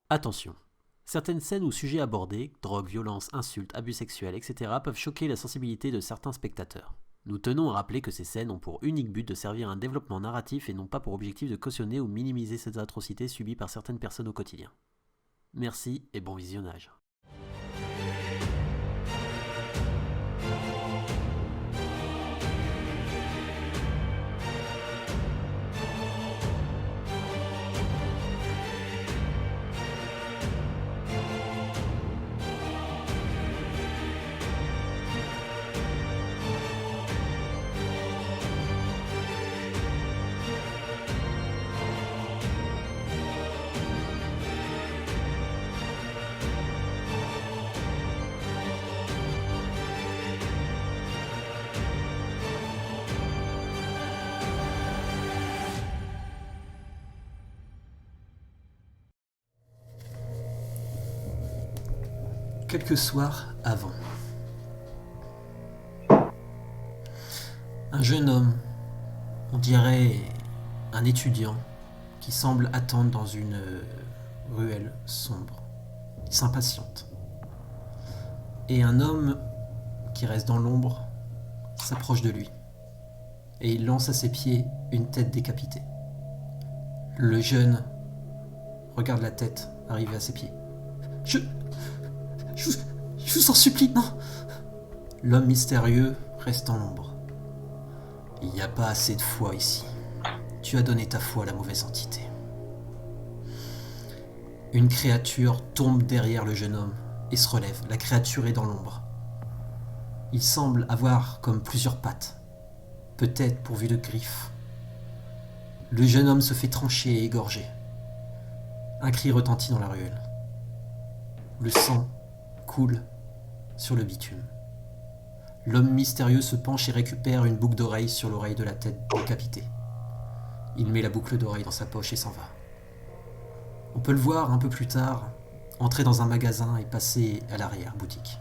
Attention, certaines scènes ou sujets abordés, drogue, violence, insultes, abus sexuels, etc., peuvent choquer la sensibilité de certains spectateurs. Nous tenons à rappeler que ces scènes ont pour unique but de servir à un développement narratif et non pas pour objectif de cautionner ou minimiser ces atrocités subies par certaines personnes au quotidien. Merci et bon visionnage. Quelques soirs avant. Un jeune homme, on dirait un étudiant, qui semble attendre dans une ruelle sombre. Il s'impatiente. Et un homme qui reste dans l'ombre s'approche de lui. Et il lance à ses pieds une tête décapitée. Le jeune regarde la tête arriver à ses pieds. Je vous en supplie, non. L'homme mystérieux reste dans l'ombre. Il n'y a pas assez de foi ici. Tu as donné ta foi à la mauvaise entité. Une créature tombe derrière le jeune homme et se relève. La créature est dans l'ombre. Il semble avoir comme plusieurs pattes, peut-être pourvu de griffes. Le jeune homme se fait trancher et égorger. Un cri retentit dans la ruelle. Le sang coule sur le bitume. L'homme mystérieux se penche et récupère une boucle d'oreille sur l'oreille de la tête décapitée. Il met la boucle d'oreille dans sa poche et s'en va. On peut le voir un peu plus tard entrer dans un magasin et passer à l'arrière-boutique.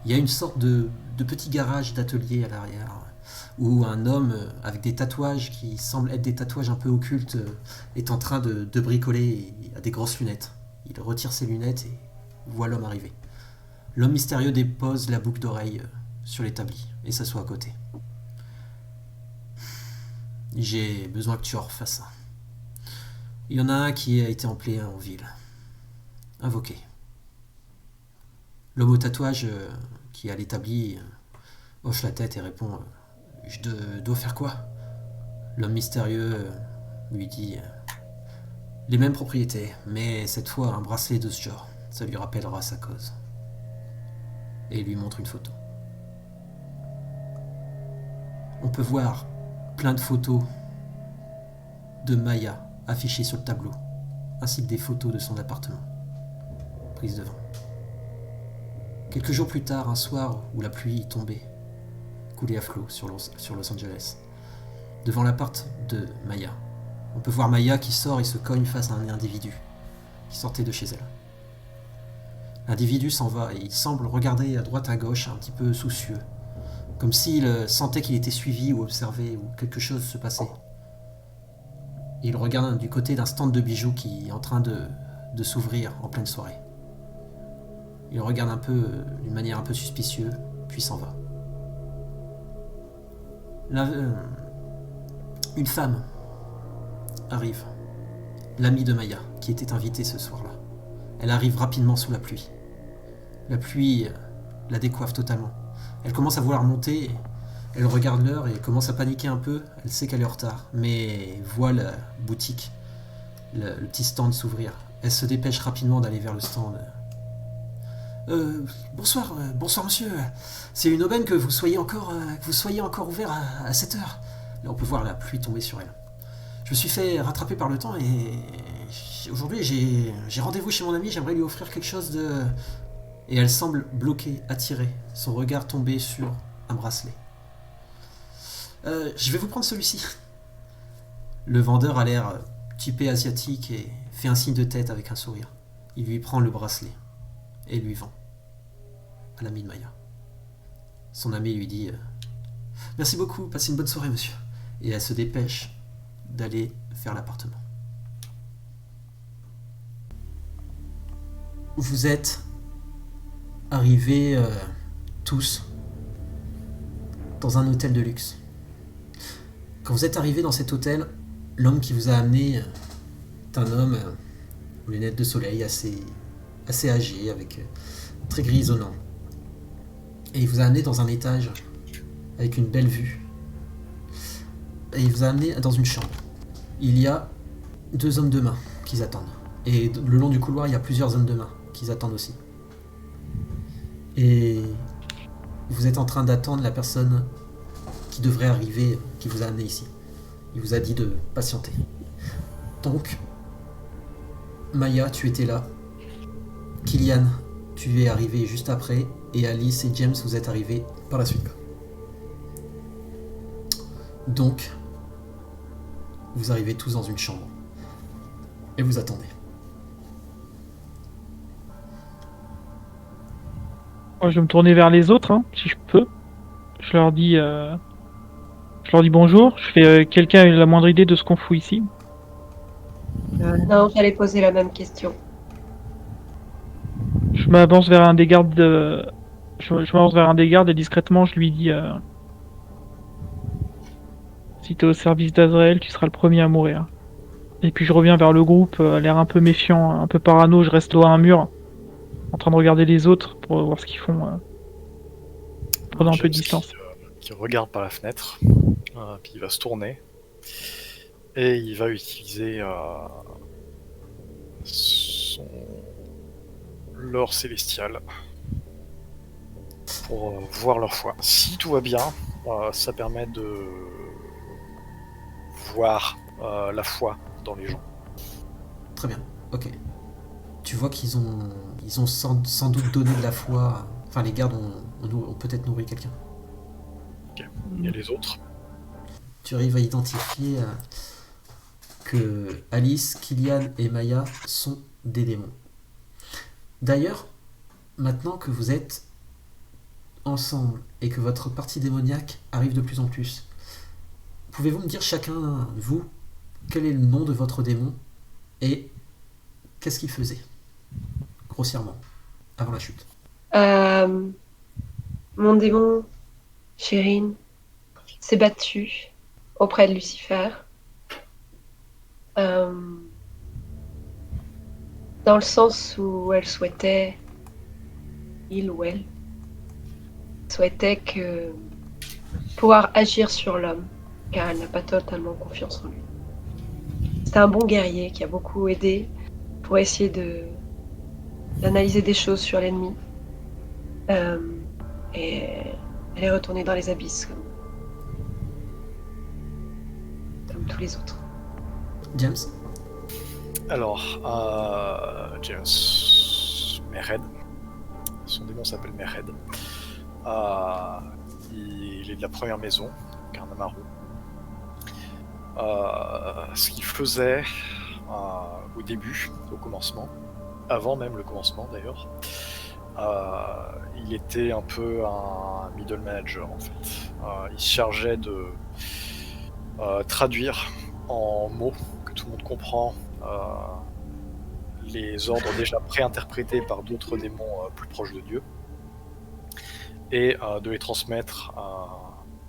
Il y a une sorte de petit garage d'atelier à l'arrière où un homme avec des tatouages qui semblent être des tatouages un peu occultes est en train de bricoler et a des grosses lunettes. Il retire ses lunettes et voit l'homme arriver. L'homme mystérieux dépose la boucle d'oreille sur l'établi et s'assoit à côté. J'ai besoin que tu en refasses ça. Il y en a un qui a été employé en ville. Invoqué. L'homme au tatouage qui est à l'établi hoche la tête et répond Je dois faire quoi? L'homme mystérieux lui dit les mêmes propriétés, mais cette fois un bracelet de ce genre. Ça lui rappellera sa cause. Et il lui montre une photo. On peut voir plein de photos de Maya affichées sur le tableau, ainsi que des photos de son appartement, prises devant. Quelques jours plus tard, un soir où la pluie tombait, coulait à flot sur Los Angeles, devant l'appart de Maya, on peut voir Maya qui sort et se cogne face à un individu qui sortait de chez elle. L'individu s'en va et il semble regarder à droite à gauche un petit peu soucieux, comme s'il sentait qu'il était suivi ou observé ou quelque chose se passait. Et il regarde du côté d'un stand de bijoux qui est en train de s'ouvrir en pleine soirée. Il regarde un peu d'une manière un peu suspicieuse, puis s'en va. Une femme arrive, l'amie de Maya, qui était invitée ce soir-là. Elle arrive rapidement sous la pluie. La pluie la décoiffe totalement. Elle commence à vouloir monter, elle regarde l'heure et commence à paniquer un peu. Elle sait qu'elle est en retard, mais voit la boutique, le petit stand s'ouvrir. Elle se dépêche rapidement d'aller vers le stand. Bonsoir monsieur. C'est une aubaine que vous soyez encore ouvert à 7 heures. Là, on peut voir la pluie tomber sur elle. Je me suis fait rattraper par le temps et aujourd'hui j'ai rendez-vous chez mon ami. J'aimerais lui offrir quelque chose de... Et elle semble bloquée, attirée, son regard tombé sur un bracelet. Je vais vous prendre celui-ci. Le vendeur a l'air typé asiatique et fait un signe de tête avec un sourire. Il lui prend le bracelet et lui vend à l'ami de Maya. Son ami lui dit merci beaucoup, passez une bonne soirée monsieur. Et elle se dépêche d'aller vers l'appartement. Vous êtes arrivés tous dans un hôtel de luxe. Quand vous êtes arrivés dans cet hôtel, l'homme qui vous a amené est un homme aux lunettes de soleil assez âgé, avec très grisonnant. Et il vous a amené dans un étage avec une belle vue. Et il vous a amené dans une chambre. Il y a 2 hommes de main qui attendent. Et le long du couloir, il y a plusieurs hommes de main qui attendent aussi. Et vous êtes en train d'attendre la personne qui devrait arriver, qui vous a amené ici. Il vous a dit de patienter. Donc, Maya, tu étais là. Killian, tu es arrivé juste après. Et Alice et James, vous êtes arrivés par la suite. Donc, vous arrivez tous dans une chambre. Et vous attendez. Moi, je vais me tourner vers les autres, hein, si je peux. Je leur dis bonjour. Je fais quelqu'un a la moindre idée de ce qu'on fout ici? Non, j'allais poser la même question. Je m'avance vers un des gardes. Je m'avance vers un des gardes et discrètement, je lui dis si t'es au service d'Azrael, tu seras le premier à mourir. Et puis je reviens vers le groupe, l'air un peu méfiant, un peu parano. Je reste dos à un mur, en train de regarder les autres pour voir ce qu'ils font. Prenant un peu de distance. Qui regarde par la fenêtre, puis il va se tourner et il va utiliser son l'or célestial pour voir leur foi. Si tout va bien, ça permet de voir la foi dans les gens. Très bien, ok. Tu vois qu'ils ont sans doute donné de la foi. Enfin, les gardes ont peut-être nourri quelqu'un. Ok. Et les autres? Tu arrives à identifier que Alice, Killian et Maya sont des démons. D'ailleurs, maintenant que vous êtes ensemble et que votre partie démoniaque arrive de plus en plus, pouvez-vous me dire chacun, vous, quel est le nom de votre démon et qu'est-ce qu'il faisait, grossièrement, avant la chute? Mon démon, Chérine, s'est battu auprès de Lucifer. Dans le sens où elle souhaitait, il ou elle, souhaitait pouvoir agir sur l'homme, car elle n'a pas totalement confiance en lui. C'est un bon guerrier qui a beaucoup aidé pour essayer d'analyser des choses sur l'ennemi. Et elle est retournée dans les abysses, comme tous les autres. James? Alors, James Mered, son démon s'appelle Mered. Il est de la première maison, Garnamaru. Ce qu'il faisait au début, au commencement, avant même le commencement d'ailleurs, il était un peu un middle manager en fait. Il se chargeait de traduire en mots que tout le monde comprend les ordres déjà préinterprétés par d'autres démons plus proches de Dieu et de les transmettre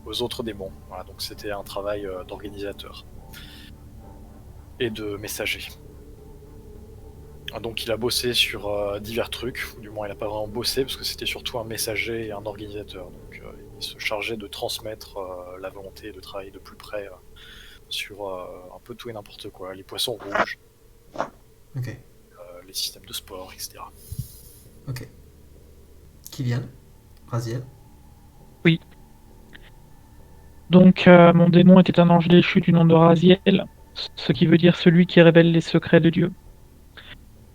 aux autres démons. Voilà, donc c'était un travail d'organisateur et de messager. Donc il a bossé sur divers trucs, ou du moins il n'a pas vraiment bossé parce que c'était surtout un messager et un organisateur. Donc il se chargeait de transmettre la volonté de travailler de plus près sur un peu tout et n'importe quoi, les poissons rouges, Ok. Les systèmes de sport, etc. Ok. Killian? Raziel? Oui. Donc mon démon était un ange déchu du nom de Raziel, ce qui veut dire celui qui révèle les secrets de Dieu.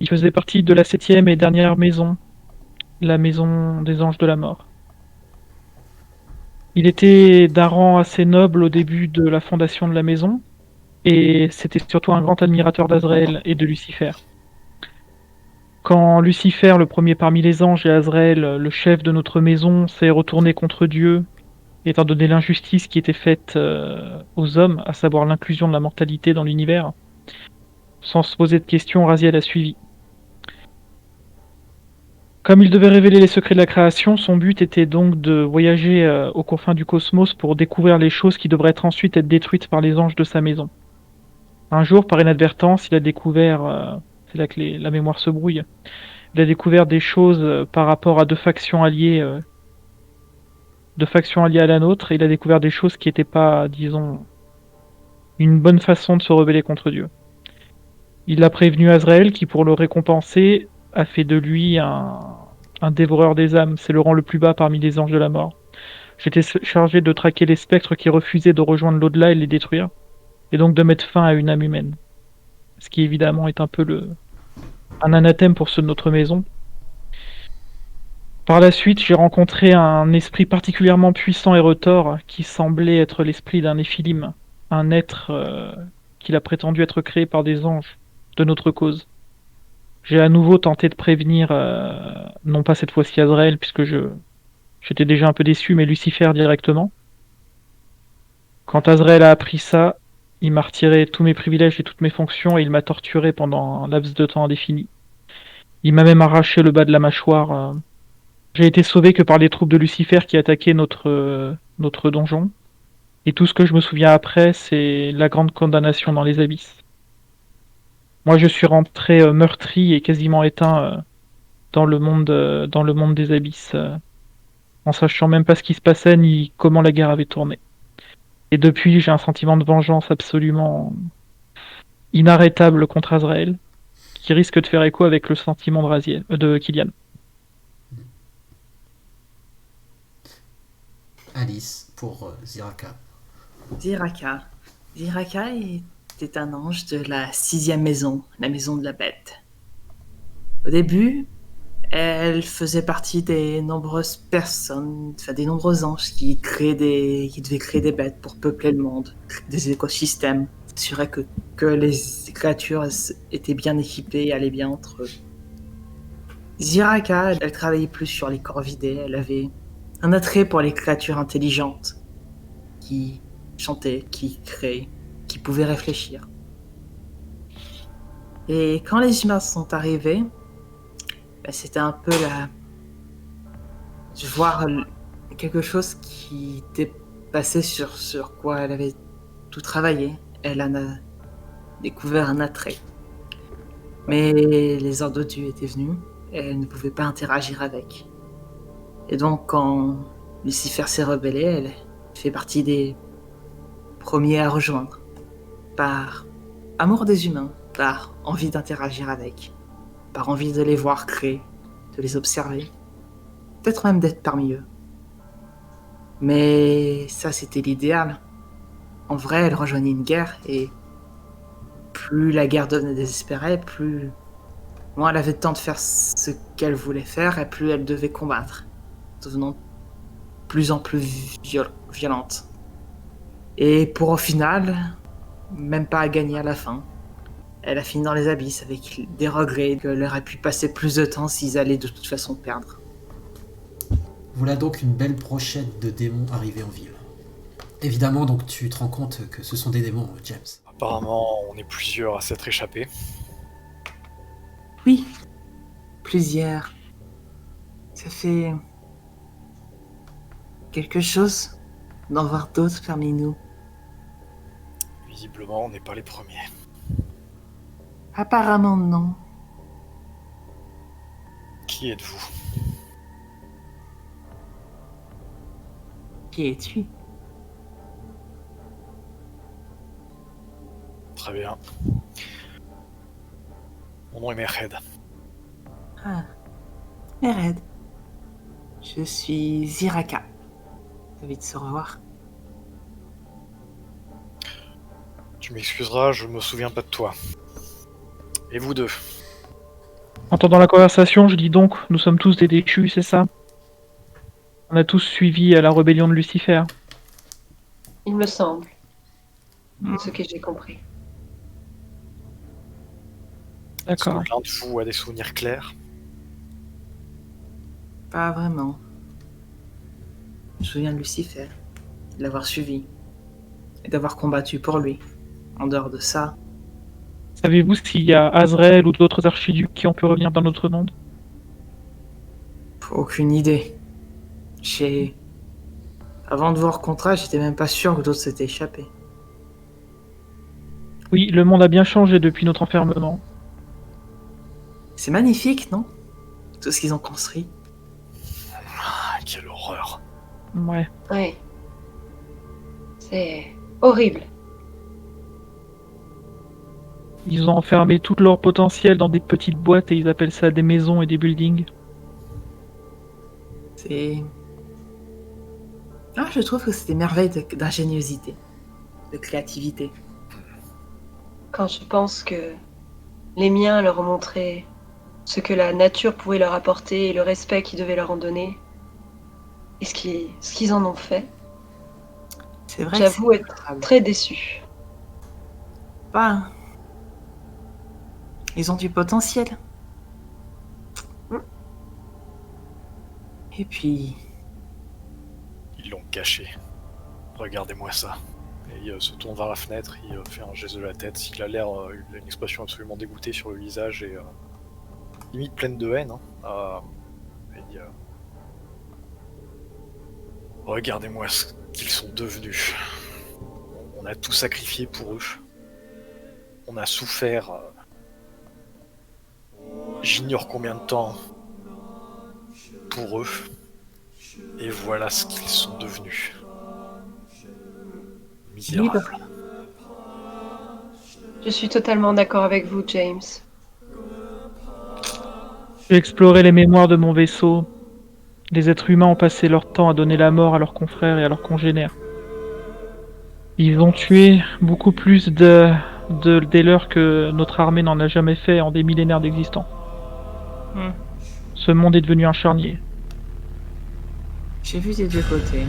Il faisait partie de la 7e et dernière maison, la maison des anges de la mort. Il était d'un rang assez noble au début de la fondation de la maison, et c'était surtout un grand admirateur d'Azrael et de Lucifer. Quand Lucifer, le premier parmi les anges, et Azrael, le chef de notre maison, s'est retourné contre Dieu, étant donné l'injustice qui était faite aux hommes, à savoir l'inclusion de la mortalité dans l'univers, sans se poser de questions, Raziel a suivi. Comme il devait révéler les secrets de la création, son but était donc de voyager aux confins du cosmos pour découvrir les choses qui devraient ensuite être détruites par les anges de sa maison. Un jour, par inadvertance, il a découvert, c'est là que la mémoire se brouille, il a découvert des choses par rapport à deux factions alliées à la nôtre, et il a découvert des choses qui n'étaient pas, disons, une bonne façon de se rebeller contre Dieu. Il a prévenu Azraël qui, pour le récompenser, a fait de lui un dévoreur des âmes. C'est le rang le plus bas parmi les anges de la mort. J'étais chargé de traquer les spectres qui refusaient de rejoindre l'au-delà et les détruire, et donc de mettre fin à une âme humaine. Ce qui évidemment est un peu un anathème pour ceux de notre maison. Par la suite, j'ai rencontré un esprit particulièrement puissant et retors qui semblait être l'esprit d'un Néphilim, un être qu'il a prétendu être créé par des anges de notre cause. J'ai à nouveau tenté de prévenir, non pas cette fois-ci Azraël, puisque j'étais déjà un peu déçu, mais Lucifer directement. Quand Azraël a appris ça, il m'a retiré tous mes privilèges et toutes mes fonctions et il m'a torturé pendant un laps de temps indéfini. Il m'a même arraché le bas de la mâchoire. J'ai été sauvé que par les troupes de Lucifer qui attaquaient notre donjon. Et tout ce que je me souviens après, c'est la grande condamnation dans les abysses. Moi, je suis rentré meurtri et quasiment éteint dans le monde des abysses, en sachant même pas ce qui se passait ni comment la guerre avait tourné. Et depuis, j'ai un sentiment de vengeance absolument inarrêtable contre Azraël, qui risque de faire écho avec le sentiment de Kylian. Alice pour Ziraka. Ziraka. Ziraka était un ange de la 6e maison, la maison de la bête. Au début, elle faisait partie des nombreuses personnes, enfin des nombreux anges qui devaient créer des bêtes pour peupler le monde, des écosystèmes, s'assurer que les créatures étaient bien équipées et allaient bien entre eux. Ziraka, elle travaillait plus sur les corvidés, elle avait un attrait pour les créatures intelligentes qui chantaient, qui créaient, qui pouvaient réfléchir. Et quand les humains sont arrivés, c'était un peu voir quelque chose qui était passé sur quoi elle avait tout travaillé. Elle en a découvert un attrait. Mais les ordres de Dieu étaient venus et elle ne pouvait pas interagir avec. Et donc quand Lucifer s'est rebellé, elle fait partie des premiers à rejoindre. Par amour des humains, par envie d'interagir avec, par envie de les voir créer, de les observer, peut-être même d'être parmi eux. Mais ça, c'était l'idéal. En vrai, elle rejoignait une guerre et plus la guerre devenait désespérée, plus moins elle avait le temps de faire ce qu'elle voulait faire et plus elle devait combattre, devenant de plus en plus violente. Et pour au final, même pas à gagner à la fin. Elle a fini dans les abysses avec des regrets qu'elle aurait pu passer plus de temps s'ils allaient de toute façon perdre. Voilà donc une belle brochette de démons arrivés en ville. Évidemment, donc tu te rends compte que ce sont des démons, James. Apparemment, on est plusieurs à s'être échappés. Oui, plusieurs. Ça fait quelque chose d'en voir d'autres parmi nous. Visiblement, on n'est pas les premiers. Apparemment non. Qui êtes-vous? Qui es-tu? Très bien. Mon nom est Merhed. Ah, Mered. Je suis Ziraka. Ravi de se revoir. Tu m'excuseras, je me souviens pas de toi. Et vous deux? Entendant la conversation, je dis donc, nous sommes tous des déchus, c'est ça? On a tous suivi la rébellion de Lucifer. Il me semble. C'est ce que j'ai compris. Est-ce que D'accord. l'un de vous a des souvenirs clairs? Pas vraiment. Je me souviens de Lucifer, de l'avoir suivi et d'avoir combattu pour lui. En dehors de ça, Savez-vous s'il y a Azraël ou d'autres archiducs qui ont pu revenir dans notre monde? Aucune idée. Avant de voir le contrat, j'étais même pas sûr que d'autres s'étaient échappés. Oui, le monde a bien changé depuis notre enfermement. C'est magnifique, non? Tout ce qu'ils ont construit. Ah, quelle horreur. Ouais. Oui. C'est horrible. Ils ont enfermé tout leur potentiel dans des petites boîtes et ils appellent ça des maisons et des buildings. Je trouve que c'est des merveilles d'ingéniosité, de créativité. Quand je pense que les miens leur ont montré ce que la nature pouvait leur apporter et le respect qu'ils devaient leur en donner, et ce qu'ils en ont fait, C'est vrai j'avoue que c'est être admirable. très déçue. Bah, ils ont du potentiel. Mm. Et puis, Ils l'ont caché. Regardez-moi ça. Et il se tourne vers la fenêtre, il fait un geste de la tête. Il a l'air, il a une expression absolument dégoûtée sur le visage et limite pleine de haine. Et il dit, regardez-moi ce qu'ils sont devenus. On a tout sacrifié pour eux. On a souffert. J'ignore combien de temps pour eux. Et voilà ce qu'ils sont devenus. Misérables. Je suis totalement d'accord avec vous, James. J'ai exploré les mémoires de mon vaisseau. Les êtres humains ont passé leur temps à donner la mort à leurs confrères et à leurs congénères. Ils ont tué beaucoup plus des leurs que notre armée n'en a jamais fait en des millénaires d'existence. Hmm. Ce monde est devenu un charnier. j'ai vu des deux côtés.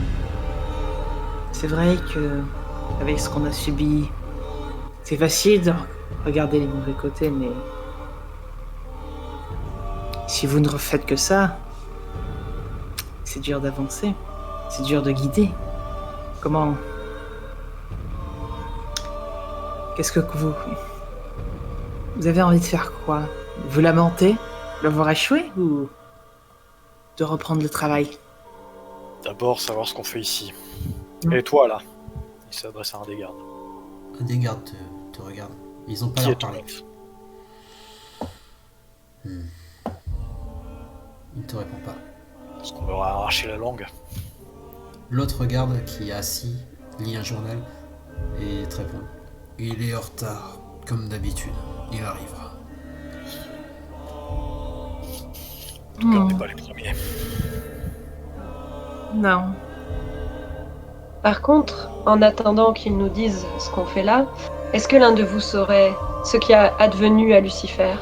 C'est vrai que, avec ce qu'on a subi, c'est facile de regarder les mauvais côtés, mais si vous ne refaites que ça, c'est dur d'avancer. C'est dur de guider. Comment... Qu'est-ce que vous... Vous avez envie de faire quoi? Vous lamenter? L'avoir échoué? Ou de reprendre le travail? D'abord, savoir ce qu'on fait ici. Mm. Et toi, là? Il s'adresse à un des gardes. Un des gardes te regarde. Ils ont pas Qui l'air est ton parler. chef? Il te répond pas. Est-ce qu'on leur a arraché la langue? L'autre garde qui est assis, lit un journal et te répond. Il est en retard, comme d'habitude. Il arrivera. En tout cas, on n'est pas les premiers. Non. Par contre, en attendant qu'ils nous disent ce qu'on fait là, est-ce que l'un de vous saurait ce qui a advenu à Lucifer?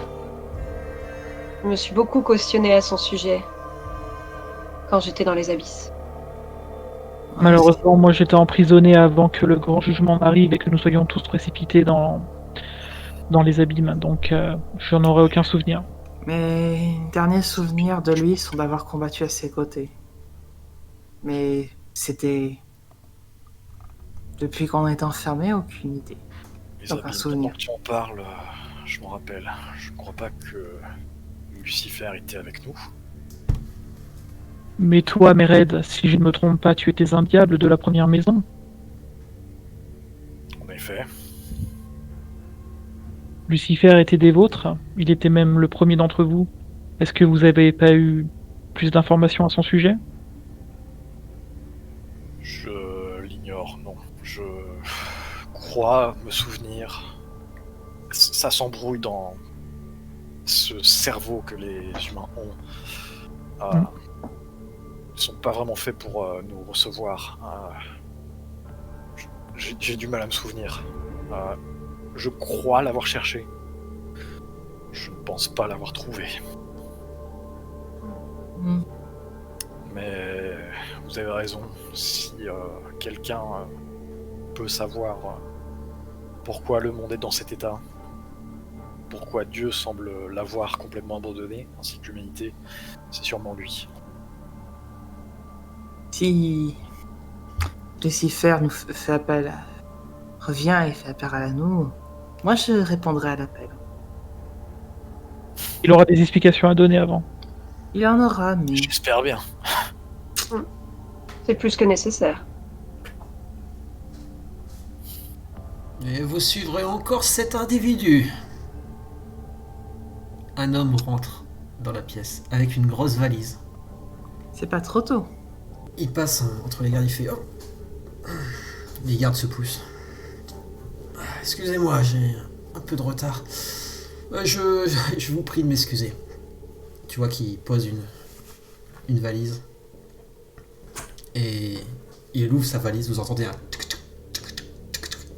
Je me suis beaucoup questionnée à son sujet quand j'étais dans les abysses. Malheureusement, moi j'étais emprisonné avant que le grand jugement n'arrive et que nous soyons tous précipités dans les abîmes, donc j'en aurai aucun souvenir. Mes derniers souvenirs de lui sont d'avoir combattu à ses côtés. Mais c'était... Depuis qu'on est enfermé, aucune idée. Les Aucun abîmes, souvenir. pendant que tu en parles, je me rappelle. Je ne crois pas que Lucifer était avec nous. Mais toi, Mered, si je ne me trompe pas, tu étais un diable de la première maison. En effet. Lucifer était des vôtres, il était même le premier d'entre vous. Est-ce que vous avez pas eu plus d'informations à son sujet? Je l'ignore, non. Je crois me souvenir. Ça s'embrouille dans ce cerveau que les humains ont. Ils sont pas vraiment faits pour nous recevoir. J'ai du mal à me souvenir. Je crois l'avoir cherché. Je ne pense pas l'avoir trouvé. Hmm. Mais vous avez raison. Si quelqu'un peut savoir pourquoi le monde est dans cet état, pourquoi Dieu semble l'avoir complètement abandonné, ainsi que l'humanité, c'est sûrement lui. Si Lucifer nous fait appel, revient et fait appel à nous, moi je répondrai à l'appel. Il aura des explications à donner avant. Il en aura, mais J'espère bien. C'est plus que nécessaire. Et vous suivrez encore cet individu. Un homme rentre dans la pièce avec une grosse valise. c'est pas trop tôt. Il passe entre les gardes, il fait... Oh. Les gardes se poussent. Excusez-moi, j'ai un peu de retard. Je vous prie de m'excuser. Tu vois qu'il pose une valise. Et il ouvre sa valise, vous entendez un...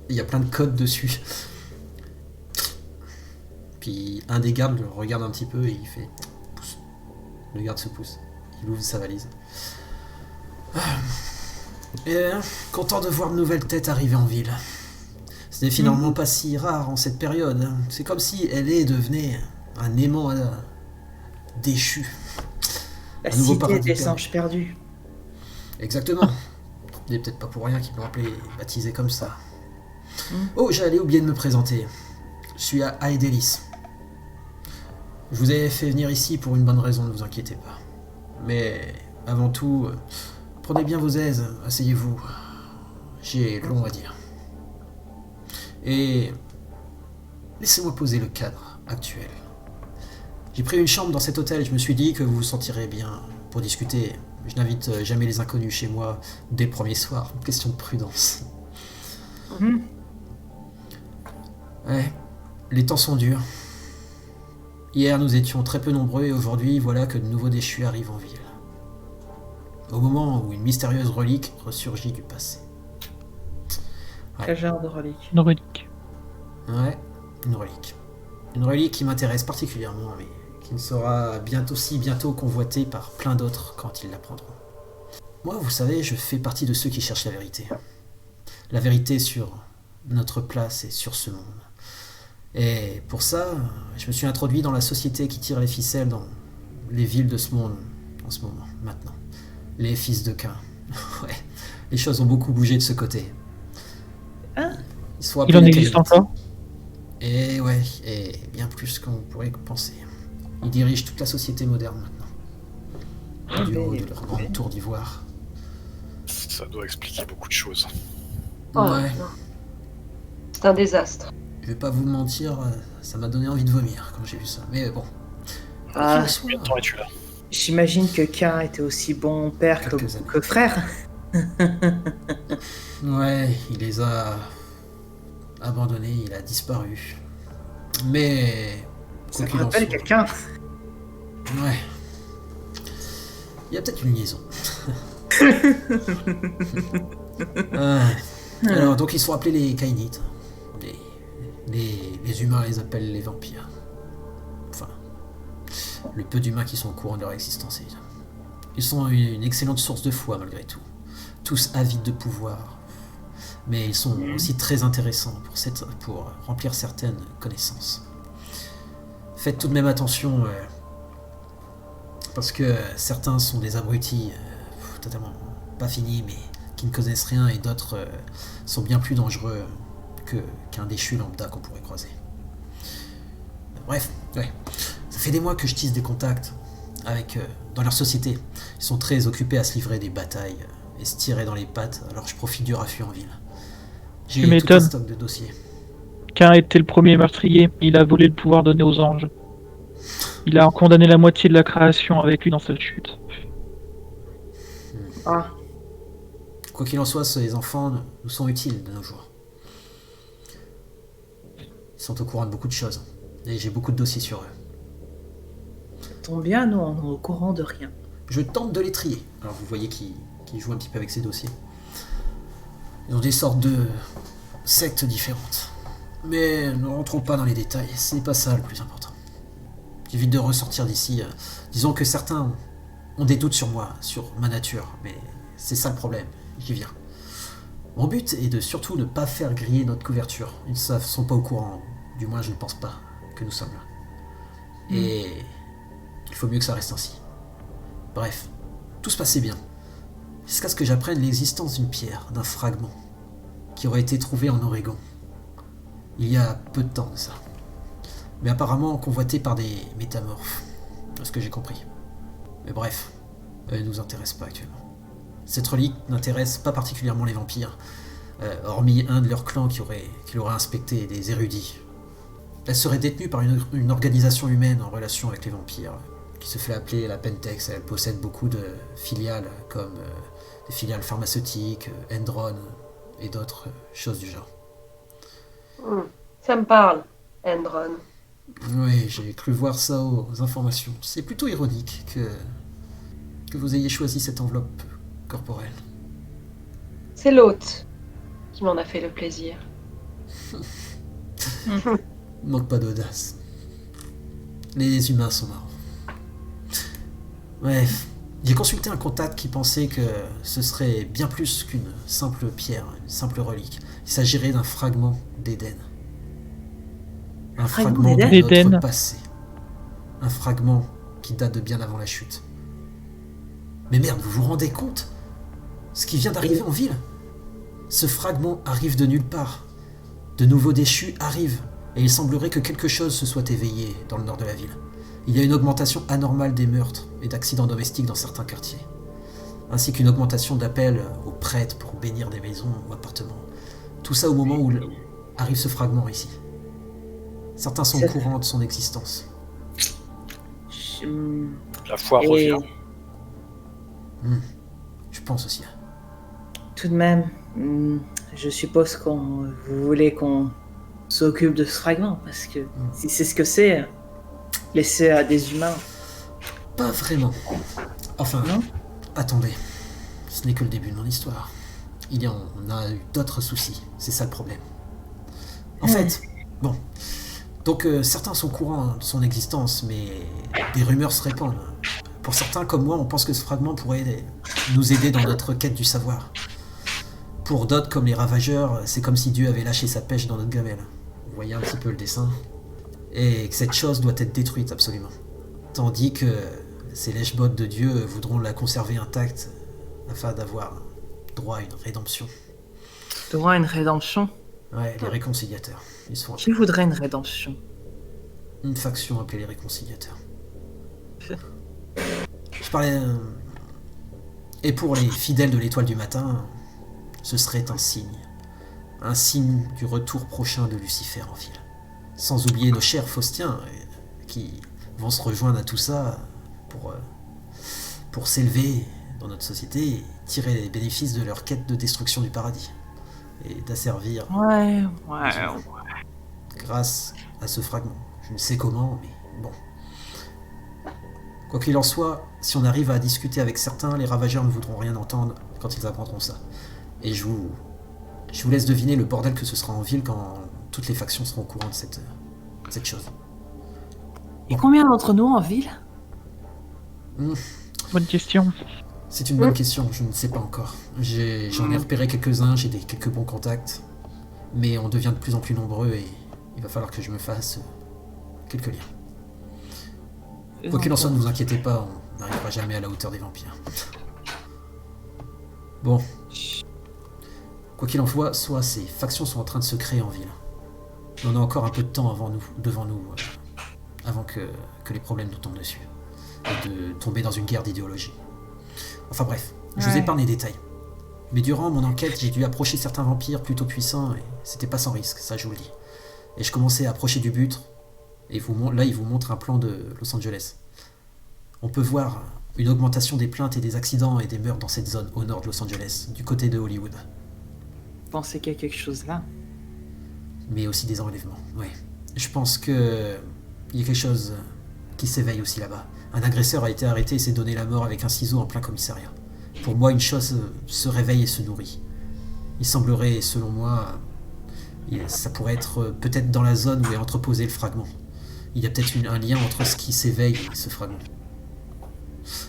Il y a plein de codes dessus. Puis un des gardes le regarde un petit peu et il fait... Pousse. Le garde se pousse. Il ouvre sa valise. Et content de voir de nouvelles têtes arriver en ville. Ce n'est finalement pas si rare en cette période. C'est comme si LA devenait un aimant déchu. La Un nouveau cité paradis des perdu. anges perdus. Exactement. Ce n'est peut-être pas pour rien qu'ils l'ont appelé, baptisé comme ça. Oh, j'allais oublier de me présenter. Je suis à Aedelis. Je vous ai fait venir ici pour une bonne raison, ne vous inquiétez pas. Mais avant tout, prenez bien vos aises, asseyez-vous. J'ai long à dire. Et laissez-moi poser le cadre actuel. J'ai pris une chambre dans cet hôtel et je me suis dit que vous vous sentirez bien pour discuter. Je n'invite jamais les inconnus chez moi dès le premier soir. Question de prudence. Ouais, les temps sont durs. Hier, nous étions très peu nombreux et aujourd'hui, voilà que de nouveaux déchus arrivent en ville. Au moment où une mystérieuse relique ressurgit du passé. Quel genre de relique? Une relique. Ouais, une relique. Une relique qui m'intéresse particulièrement, mais qui ne sera bientôt convoitée par plein d'autres quand ils l'apprendront. Moi, vous savez, je fais partie de ceux qui cherchent la vérité. La vérité sur notre place et sur ce monde. Et pour ça, je me suis introduit dans la société qui tire les ficelles dans les villes de ce monde, en ce moment, maintenant. Les fils de Cain. Ouais, les choses ont beaucoup bougé de ce côté. Hein? Ils sont Il appelés en la existe Calamite. encore? Et ouais, et bien plus qu'on pourrait penser. Ils dirigent toute la société moderne maintenant. Du haut de leur grande tour d'ivoire. Ça doit expliquer beaucoup de choses. Oh, Ouais, non. C'est un désastre. je vais pas vous mentir, ça m'a donné envie de vomir quand j'ai vu ça. Mais bon. Ah, Qu'il soit, Combien de temps es-tu là? j'imagine que Cain était aussi bon père Quelques années. que frère. Ouais, il les a abandonnés, il a disparu. Mais Ça quoi me qu'il en rappelle soit, quelqu'un. ouais. Il y a peut-être une liaison. Alors, donc ils sont appelés les Kainites. Les humains les appellent les vampires. Enfin, le peu d'humains qui sont au courant de leur existence, évidemment. Ils sont une excellente source de foi, malgré tout. Tous avides de pouvoir. Mais ils sont aussi très intéressants pour remplir certaines connaissances. Faites tout de même attention, parce que certains sont des abrutis, totalement pas finis, mais qui ne connaissent rien, et d'autres sont bien plus dangereux qu'un déchu lambda qu'on pourrait croiser. Bref, ouais. Ça fait des mois que je tisse des contacts avec dans leur société. Ils sont très occupés à se livrer des batailles et se tirer dans les pattes, alors je profite du raffut en ville. Tu J'ai tout un m'étonnes. stock de dossiers. Cain était le premier meurtrier. Il a volé le pouvoir donné aux anges. Il a condamné la moitié de la création avec lui dans sa chute. Ah, Quoi qu'il en soit, ces enfants nous sont utiles de nos jours. Ils sont au courant de beaucoup de choses. Et j'ai beaucoup de dossiers sur eux. ça tombe bien, nous on est au courant de rien. Je tente de les trier. Alors vous voyez qu'ils jouent un petit peu avec ces dossiers. Ils ont des sortes de sectes différentes. Mais ne rentrons pas dans les détails, c'est pas ça le plus important. J'évite de ressortir d'ici. Disons que certains ont des doutes sur moi, sur ma nature, mais c'est ça le problème, j'y viens. Mon but est de surtout ne pas faire griller notre couverture. Ils ne sont pas au courant, du moins je ne pense pas que nous sommes là. Et il faut mieux que ça reste ainsi. Bref, tout se passait bien. Jusqu'à ce que j'apprenne l'existence d'une pierre, d'un fragment, qui aurait été trouvé en Oregon. Il y a peu de temps de ça. Mais apparemment convoité par des métamorphes, à ce que j'ai compris. Mais bref, elle ne nous intéresse pas actuellement. Cette relique n'intéresse pas particulièrement les vampires, hormis un de leur clan qui l'aurait inspecté, des érudits. Elle serait détenue par une organisation humaine en relation avec les vampires, qui se fait appeler la Pentex. Elle possède beaucoup de filiales, comme des filiales pharmaceutiques, Endron et d'autres choses du genre. Ça me parle, Endron. Oui, j'ai cru voir ça aux informations. C'est plutôt ironique que vous ayez choisi cette enveloppe corporelle. C'est l'hôte qui m'en a fait le plaisir. Manque pas d'audace. Les humains sont marrants. Bref, j'ai consulté un contact qui pensait que ce serait bien plus qu'une simple pierre, une simple relique. Il s'agirait d'un fragment d'Éden. Un fragment de d'Éden. notre passé. Un fragment qui date de bien avant la chute. Mais merde, vous vous rendez compte? Ce qui vient d'arriver en ville? Ce fragment arrive de nulle part. De nouveaux déchus arrivent, et il semblerait que quelque chose se soit éveillé dans le nord de la ville. Il y a une augmentation anormale des meurtres et d'accidents domestiques dans certains quartiers, ainsi qu'une augmentation d'appels aux prêtres pour bénir des maisons ou appartements. Tout ça au moment où arrive ce fragment ici. Certains sont au courant de son existence. La foi Et revient. Je pense aussi. tout de même, je suppose vous voulez qu'on s'occupe de ce fragment, parce que si c'est ce que c'est, laisser à des humains. Pas vraiment. Enfin, Non. attendez. Ce n'est que le début de mon histoire. On a eu d'autres soucis. C'est ça le problème. En fait, bon. Donc certains sont au courant de son existence, mais des rumeurs se répandent. Pour certains comme moi, on pense que ce fragment pourrait nous aider dans notre quête du savoir. Pour d'autres, comme les ravageurs, c'est comme si Dieu avait lâché sa pêche dans notre gamelle. Vous voyez un petit peu le dessin. Et que cette chose doit être détruite absolument. Tandis que ces lèche-bottes de Dieu voudront la conserver intacte afin d'avoir droit à une rédemption. Droit à une rédemption. Ouais, les réconciliateurs. Ils sont Qui voudrait une rédemption? une faction appelée les réconciliateurs. Je parlais... Et pour les fidèles de l'étoile du matin, ce serait un signe. Un signe du retour prochain de Lucifer en ville. Sans oublier nos chers Faustiens, qui vont se rejoindre à tout ça pour s'élever dans notre société et tirer les bénéfices de leur quête de destruction du paradis. Et d'asservir Ouais. grâce à ce fragment. Je ne sais comment, mais bon. Quoi qu'il en soit, si on arrive à discuter avec certains, les ravageurs ne voudront rien entendre quand ils apprendront ça. Et je vous laisse deviner le bordel que ce sera en ville quand toutes les factions seront au courant de cette chose. Et combien d'entre nous en ville? Bonne question. C'est une bonne question, je ne sais pas encore. J'en ai repéré quelques-uns, j'ai quelques bons contacts, mais on devient de plus en plus nombreux et il va falloir que je me fasse quelques liens. Quoi qu'il en soit, ne vous inquiétez pas, on n'arrivera jamais à la hauteur des vampires. Bon. Quoi qu'il en soit, ces factions sont en train de se créer en ville. On a encore un peu de temps devant nous, avant que les problèmes nous tombent dessus. Et de tomber dans une guerre d'idéologie. Enfin bref, je vous épargne les détails. Mais durant mon enquête, j'ai dû approcher certains vampires plutôt puissants, et c'était pas sans risque, ça je vous le dis. Et je commençais à approcher du but, et là il vous montre un plan de Los Angeles. On peut voir une augmentation des plaintes et des accidents et des meurtres dans cette zone au nord de Los Angeles, du côté de Hollywood. Vous pensez qu'il y a quelque chose là? Mais aussi des enlèvements, ouais. Je pense que il y a quelque chose qui s'éveille aussi là-bas. Un agresseur a été arrêté et s'est donné la mort avec un ciseau en plein commissariat. Pour moi, une chose se réveille et se nourrit. Il semblerait, selon moi, ça pourrait être peut-être dans la zone où est entreposé le fragment. Il y a peut-être un lien entre ce qui s'éveille et ce fragment.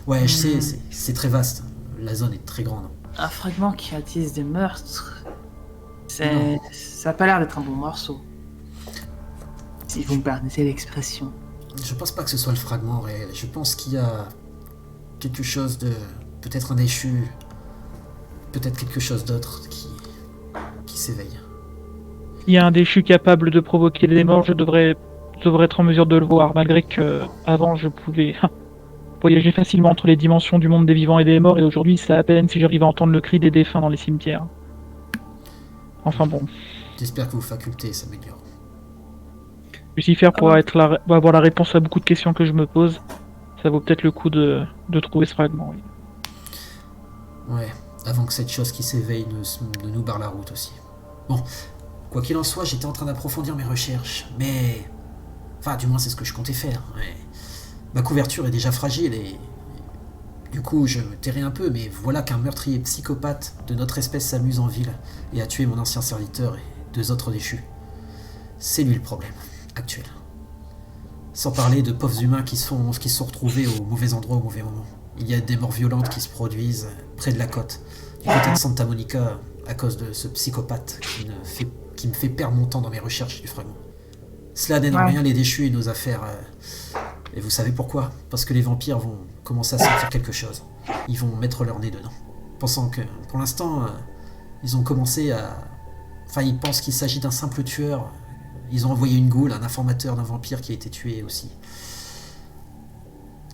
Ouais, je sais, c'est très vaste. La zone est très grande. Un fragment qui attise des meurtres. Non. Ça a pas l'air d'être un bon morceau. Si vous me permettez l'expression. Je pense pas que ce soit le fragment réel. Je pense qu'il y a quelque chose de... Peut-être un déchu. Peut-être quelque chose d'autre qui s'éveille. Il y a un déchu capable de provoquer des morts, je devrais être en mesure de le voir, malgré que avant je pouvais voyager facilement entre les dimensions du monde des vivants et des morts, et aujourd'hui, c'est à peine si j'arrive à entendre le cri des défunts dans les cimetières. Enfin bon, J'espère que vos facultés s'améliorent. Lucifer pourra avoir la réponse à beaucoup de questions que je me pose. Ça vaut peut-être le coup de trouver ce fragment, oui. Ouais, avant que cette chose qui s'éveille ne nous barre la route aussi. Bon, quoi qu'il en soit, j'étais en train d'approfondir mes recherches, mais... Enfin, du moins, c'est ce que je comptais faire. Ouais. Ma couverture est déjà fragile et... Du coup, je me tairai un peu, mais voilà qu'un meurtrier psychopathe de notre espèce s'amuse en ville et a tué mon ancien serviteur et 2 autres déchus. C'est lui le problème, actuel. Sans parler de pauvres humains qui se sont retrouvés au mauvais endroit au mauvais moment. Il y a des morts violentes qui se produisent près de la côte, du côté de Santa Monica, à cause de ce psychopathe qui me fait perdre mon temps dans mes recherches du fragment. Cela n'aide en rien les déchus et nos affaires. Et vous savez pourquoi? Parce que les vampires vont commencer à sentir quelque chose. Ils vont mettre leur nez dedans. Pensant que, pour l'instant, ils ont commencé à... Enfin, ils pensent qu'il s'agit d'un simple tueur. Ils ont envoyé une goule, un informateur d'un vampire qui a été tué aussi.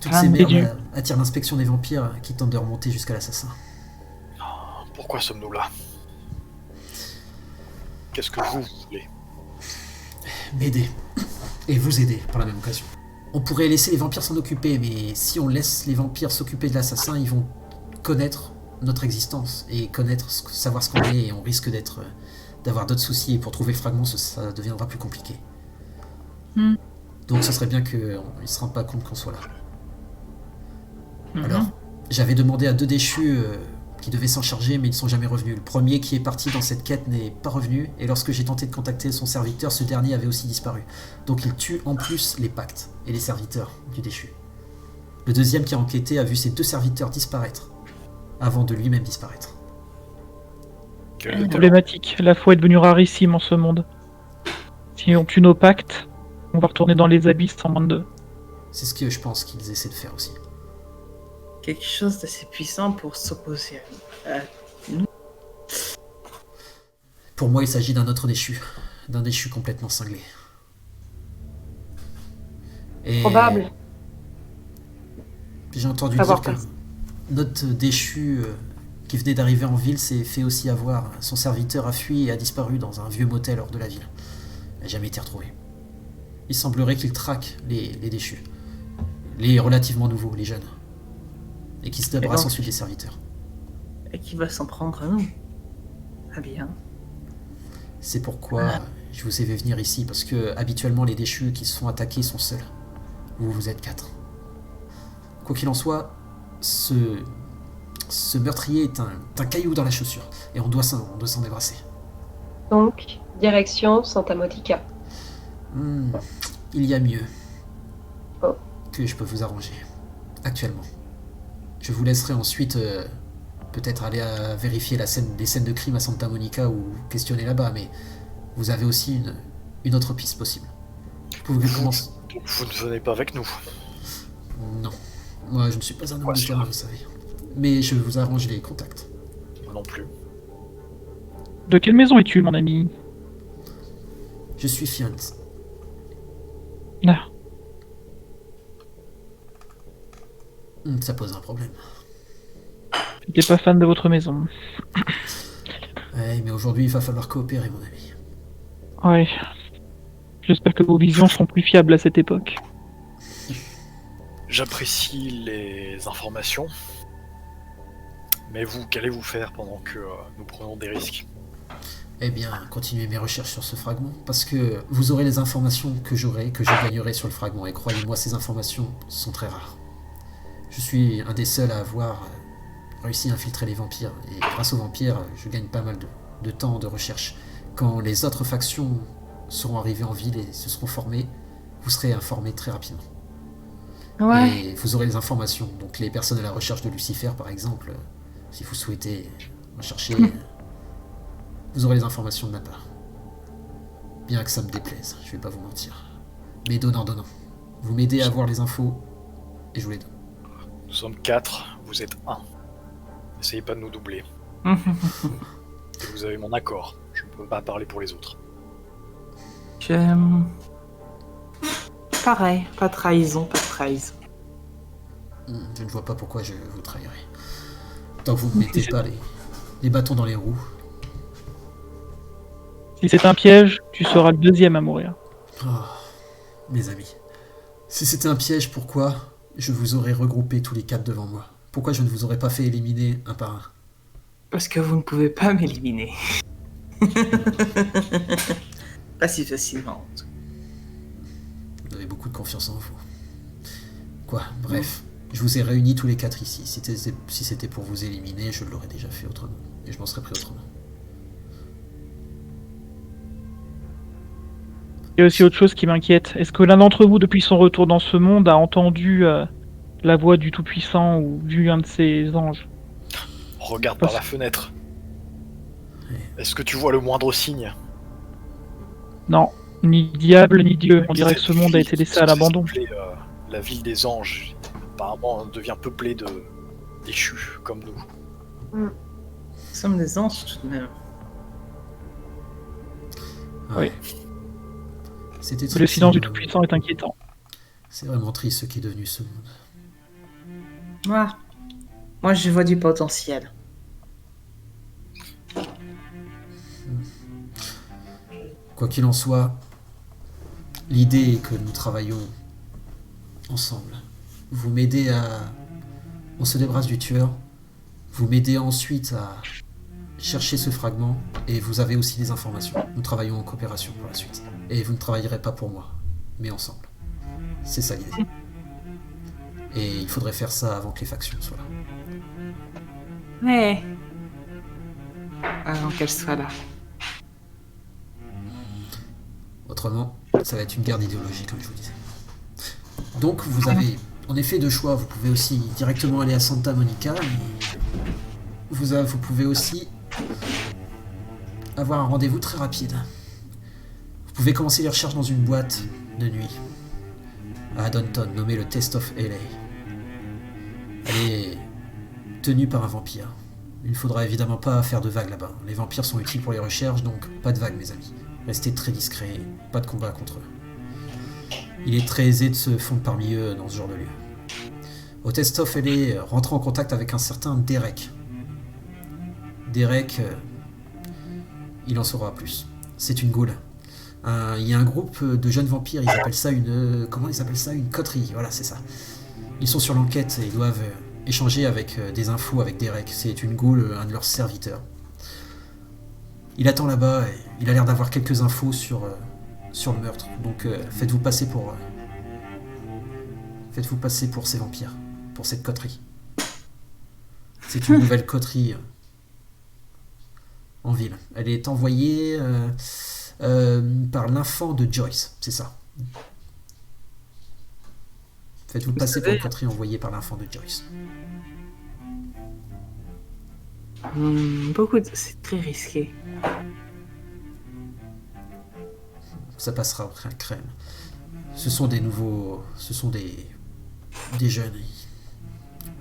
Toutes ces merdes attirent l'inspection des vampires qui tentent de remonter jusqu'à l'assassin. Pourquoi sommes-nous là? Qu'est-ce que vous voulez? M'aider. Et vous aider, par la même occasion. On pourrait laisser les vampires s'en occuper, mais si on laisse les vampires s'occuper de l'assassin, ils vont connaître notre existence et savoir ce qu'on est, et on risque d'avoir d'autres soucis, et pour trouver le fragment, ça deviendra plus compliqué. Donc ce serait bien qu'ils ne se rendent pas compte qu'on soit là. Alors, j'avais demandé à 2 déchus qui devaient s'en charger, mais ils ne sont jamais revenus. Le premier qui est parti dans cette quête n'est pas revenu, et lorsque j'ai tenté de contacter son serviteur, ce dernier avait aussi disparu. Donc il tue en plus les pactes et les serviteurs du déchu. Le deuxième qui a enquêté a vu ses 2 serviteurs disparaître, avant de lui-même disparaître. Problématique, la foi est devenue rarissime en ce monde. Si on tue nos pactes, on va retourner dans les abysses en moins de 2. C'est ce que je pense qu'ils essaient de faire aussi. Quelque chose d'assez puissant pour s'opposer à nous. Pour moi, il s'agit d'un autre déchu. D'un déchu complètement cinglé. Et Probable. j'ai entendu Savoir dire qu'un autre déchu qui venait d'arriver en ville s'est fait aussi avoir. Son serviteur a fui et a disparu dans un vieux motel hors de la ville. Il n'a jamais été retrouvé. Il semblerait qu'il traque les déchus. Les relativement nouveaux, les jeunes. Et qui se débarrasse ensuite des serviteurs. Et qui va s'en prendre à nous. Ah bien. C'est pourquoi je vous ai fait venir ici, parce que habituellement les déchus qui se font attaquer sont seuls. Vous êtes 4. Quoi qu'il en soit, ce meurtrier est un caillou dans la chaussure, et on doit s'en débarrasser. Donc, direction Santa Monica. Il y a mieux Oh. que je peux vous arranger, actuellement. Je vous laisserai ensuite peut-être aller vérifier les scènes de crime à Santa Monica ou questionner là-bas, mais vous avez aussi une autre piste possible. Vous pouvez commencer. Vous ne venez pas avec nous. Non. Moi, je ne suis pas un homme de terrain, vous savez. Mais je vous arrange les contacts. Moi non plus. De quelle maison es-tu, mon ami? Je suis Fiance. Ah, Ça pose un problème. j'étais pas fan de votre maison. Ouais, mais aujourd'hui, il va falloir coopérer, mon ami. Ouais. J'espère que vos visions seront plus fiables à cette époque. J'apprécie les informations. Mais vous, qu'allez-vous faire pendant que nous prenons des risques? Eh bien, continuez mes recherches sur ce fragment, parce que vous aurez les informations que je gagnerai sur le fragment, et croyez-moi, ces informations sont très rares. Je suis un des seuls à avoir réussi à infiltrer les vampires, et grâce aux vampires, je gagne pas mal de temps de recherche. Quand les autres factions seront arrivées en ville et se seront formées, vous serez informés très rapidement. Ouais. Et vous aurez les informations, donc les personnes à la recherche de Lucifer, par exemple, si vous souhaitez rechercher, vous aurez les informations de ma part. Bien que ça me déplaise, je vais pas vous mentir. Mais donnant. Vous m'aidez à avoir les infos, et je vous les donne. Nous sommes 4, vous êtes 1. N'essayez pas de nous doubler. Et vous avez mon accord. Je ne peux pas parler pour les autres. Pareil, pas de trahison. Je ne vois pas pourquoi je vous trahirais. Tant que vous ne mettez pas les bâtons dans les roues. Si c'est un piège, tu seras le deuxième à mourir. Oh, mes amis. Si c'était un piège, pourquoi je vous aurais regroupé tous les 4 devant moi? Pourquoi je ne vous aurais pas fait éliminer un par un? Parce que vous ne pouvez pas m'éliminer. Pas si facilement. Vous avez beaucoup de confiance en vous. Quoi, bref. Je vous ai réunis tous les 4 ici. Si c'était pour vous éliminer, je l'aurais déjà fait autrement. Et je m'en serais pris autrement. Il y a aussi autre chose qui m'inquiète. Est-ce que l'un d'entre vous, depuis son retour dans ce monde, a entendu la voix du Tout-Puissant ou vu un de ses anges? Regarde par la fenêtre. Est-ce que tu vois le moindre signe? Non, ni diable ni Dieu. On dirait que ce monde a été laissé à l'abandon. La ville des anges, apparemment, devient peuplée de déchus comme nous. Nous sommes des anges tout de même. Oui. C'était Le triste, silence du vraiment. Tout-Puissant est inquiétant. C'est vraiment triste ce qui est devenu ce monde. Moi, je vois du potentiel. Quoi qu'il en soit, l'idée est que nous travaillons ensemble. Vous m'aidez à... On se débarrasse du tueur. Vous m'aidez ensuite à chercher ce fragment. Et vous avez aussi des informations. Nous travaillons en coopération pour la suite. Et vous ne travaillerez pas pour moi, mais ensemble. C'est ça l'idée. Et il faudrait faire ça avant que les factions soient là. Mais... avant qu'elle soit là. Autrement, ça va être une guerre d'idéologie, comme je vous disais. Donc, vous avez en effet 2 choix. Vous pouvez aussi directement aller à Santa Monica. Mais vous pouvez aussi avoir un rendez-vous très rapide. Vous pouvez commencer les recherches dans une boîte de nuit à Downton, nommée le Test of LA. Elle est tenue par un vampire. Il ne faudra évidemment pas faire de vagues là-bas. Les vampires sont utiles pour les recherches, donc pas de vagues, mes amis. Restez très discrets, pas de combat contre eux. Il est très aisé de se fondre parmi eux dans ce genre de lieu. Au Test of LA, rentrez en contact avec un certain Derek. Derek, il en saura plus. C'est une goule. Il y a un groupe de jeunes vampires, ils appellent ça une... comment ils appellent ça? Une coterie, voilà, c'est ça. Ils sont sur l'enquête et ils doivent échanger avec des infos avec Derek. C'est une goule, un de leurs serviteurs. Il attend là-bas et il a l'air d'avoir quelques infos sur le meurtre. Donc faites-vous passer pour ces vampires, pour cette coterie. C'est une nouvelle coterie en ville. Elle est envoyée par l'enfant de Joyce, c'est ça. Faites-vous passer pour une coterie envoyée par l'enfant de Joyce. C'est très risqué. Ça passera après un crème. Ce sont des jeunes.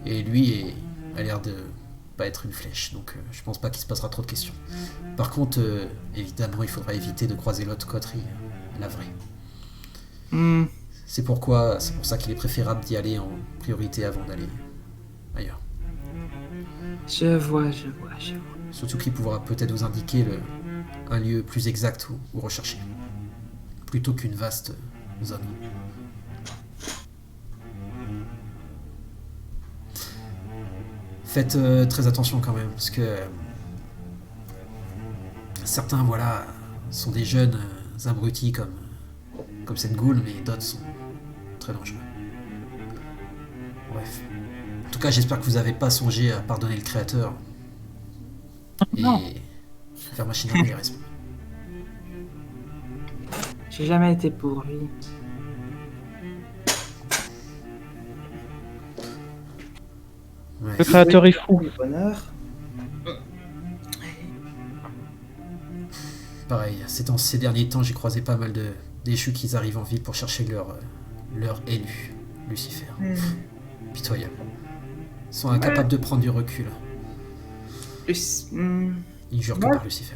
Et lui a l'air de pas être une flèche, donc je pense pas qu'il se passera trop de questions. Par contre, évidemment, il faudra éviter de croiser l'autre coterie, la vraie. C'est pour ça qu'il est préférable d'y aller en priorité avant d'aller ailleurs. Je vois. Surtout qu'il pourra peut-être vous indiquer un lieu plus exact où rechercher, plutôt qu'une vaste zone. Faites très attention quand même, parce que certains, voilà, sont des jeunes abrutis comme cette goule, mais d'autres sont très dangereux. Bref. En tout cas, j'espère que vous n'avez pas songé à pardonner le créateur et faire machine à guerre. J'ai jamais été pour lui. Ouais. Le créateur est fou. Bonheur. Pareil, ces derniers temps, j'ai croisé pas mal de déchus qui arrivent en ville pour chercher leur élu, Lucifer. Pitoyable. Ils sont incapables de prendre du recul. Ils jurent que par Lucifer.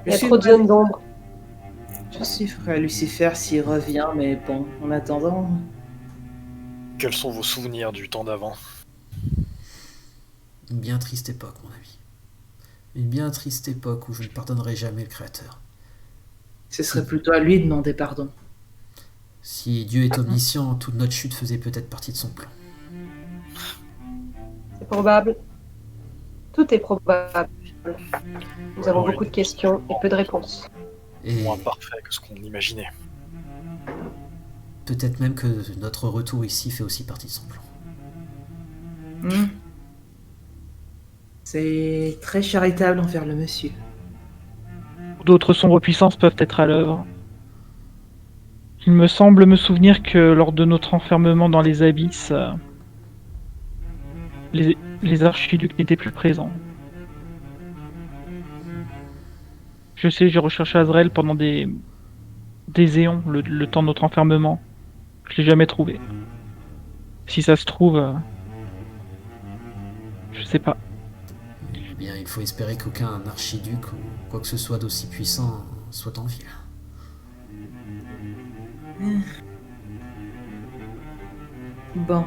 Il y a trop de zones d'ombre. Je suis frère Lucifer s'il revient, mais bon, en attendant, Quels sont vos souvenirs du temps d'avant? Une bien triste époque, mon ami. Une bien triste époque où je ne pardonnerai jamais le Créateur. Ce serait plutôt à lui de demander pardon. Si Dieu est omniscient, toute notre chute faisait peut-être partie de son plan. C'est probable. Tout est probable. Nous avons Oui. beaucoup de questions et peu de réponses. Et Moins parfait que ce qu'on imaginait. peut-être même que notre retour ici fait aussi partie de son plan. C'est très charitable envers le monsieur. D'autres sombres puissances peuvent être à l'œuvre. Il me semble me souvenir que lors de notre enfermement dans les abysses, les archiducs n'étaient plus présents. Je sais, j'ai recherché Azrael pendant des éons, le temps de notre enfermement. Je l'ai jamais trouvé. Si ça se trouve, je sais pas. Eh bien, il faut espérer qu'aucun archiduc ou quoi que ce soit d'aussi puissant soit en ville. Bon.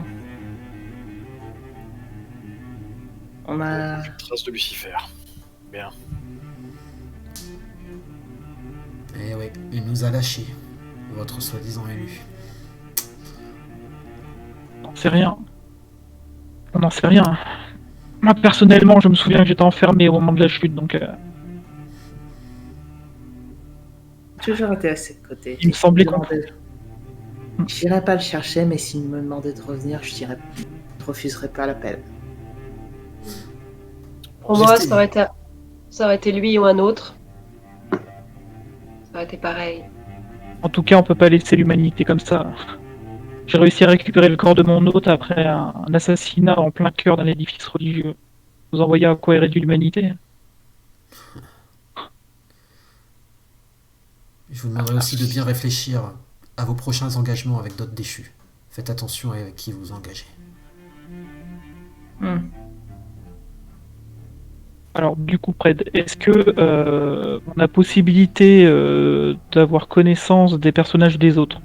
On a... Trace de Lucifer. Bien. Eh oui, il nous a lâchés, votre soi-disant élu. On n'en sait rien. On n'en sait rien. Moi, personnellement, je me souviens que j'étais enfermé au moment de la chute, donc toujours été à ses côtés. il me semblait qu'on... J'irai pas le chercher, mais s'il me demandait de revenir, je refuserais pas l'appel. Pour moi, Restez- ça aurait été lui ou un autre. Ça aurait été pareil. En tout cas, on peut pas laisser l'humanité comme ça. J'ai réussi à récupérer le corps de mon hôte après un assassinat en plein cœur d'un édifice religieux. Vous en voyez à quoi est réduite l'humanité? Je vous demanderai aussi de bien réfléchir à vos prochains engagements avec d'autres déchus. Faites attention avec qui vous engagez. Alors, du coup, Fred, est-ce que on a possibilité d'avoir connaissance des personnages des autres?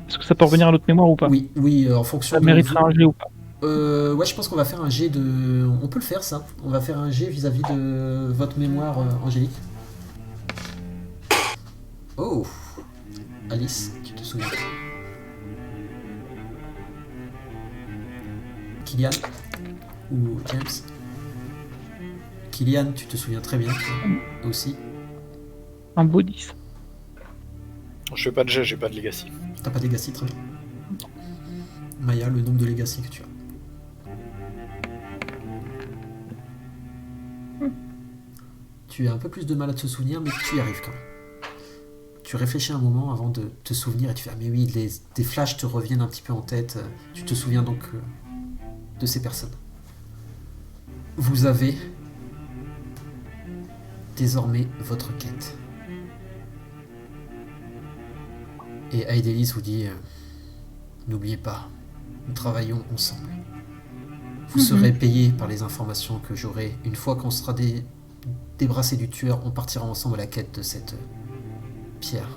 Est-ce que ça peut revenir à notre mémoire ou pas? Oui, oui, en fonction Ça de... mériterait un jet ou pas? Ouais, je pense qu'on va faire un jet de... On peut le faire, ça. On va faire un jet vis-à-vis de votre mémoire, Angélique. Oh, Alice, tu te souviens? Kylian ou James? Kylian, tu te souviens très bien, toi aussi. Un beau 10. Je fais pas de jet, j'ai pas de legacy. T'as pas de legacy, très bien. Maya, le nombre de legacy que tu as. Tu as un peu plus de mal à te souvenir, mais tu y arrives quand même. Tu réfléchis un moment avant de te souvenir et tu fais ah mais oui, des flashs te reviennent un petit peu en tête. Tu te souviens donc de ces personnes. Vous avez désormais votre quête. Et Aedelis vous dit n'oubliez pas, nous travaillons ensemble. Vous serez payé par les informations que j'aurai. Une fois qu'on sera débrassé du tueur, on partira ensemble à la quête de cette pierre.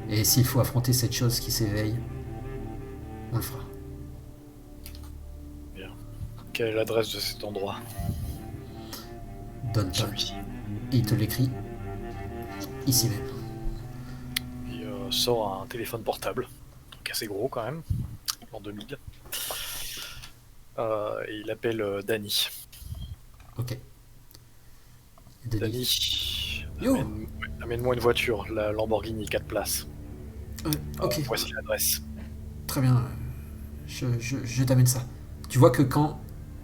Et s'il faut affronter cette chose qui s'éveille, on le fera. Bien. Quelle est l'adresse de cet endroit? Donne pas. Celui-ci. Il te l'écrit ici même. Il sort un téléphone portable, donc assez gros quand même, en 2000. Et il appelle Danny. Ok. Denis. Danny, Yo. amène-moi une voiture, la Lamborghini 4 places. Ok, Voici l'adresse. très bien. Je t'amène ça. Tu vois que quand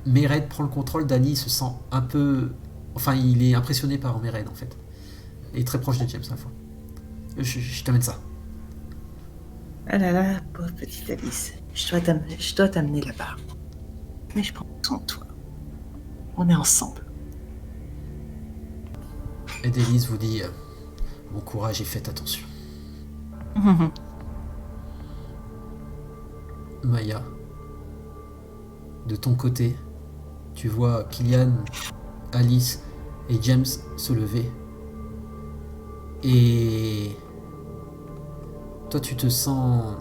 Mered prend le contrôle, Danny se sent un peu... Enfin, il est impressionné par Mered, en fait. Il est très proche de James, à la fois. Je t'amène ça. Ah là là, pauvre petite Alice. Je dois t'amener là-bas. Mais je prends soin de toi. On est ensemble. Et Delis vous dit bon courage et faites attention. Maya, de ton côté, tu vois Kylian, Alice et James se lever. Et toi tu te sens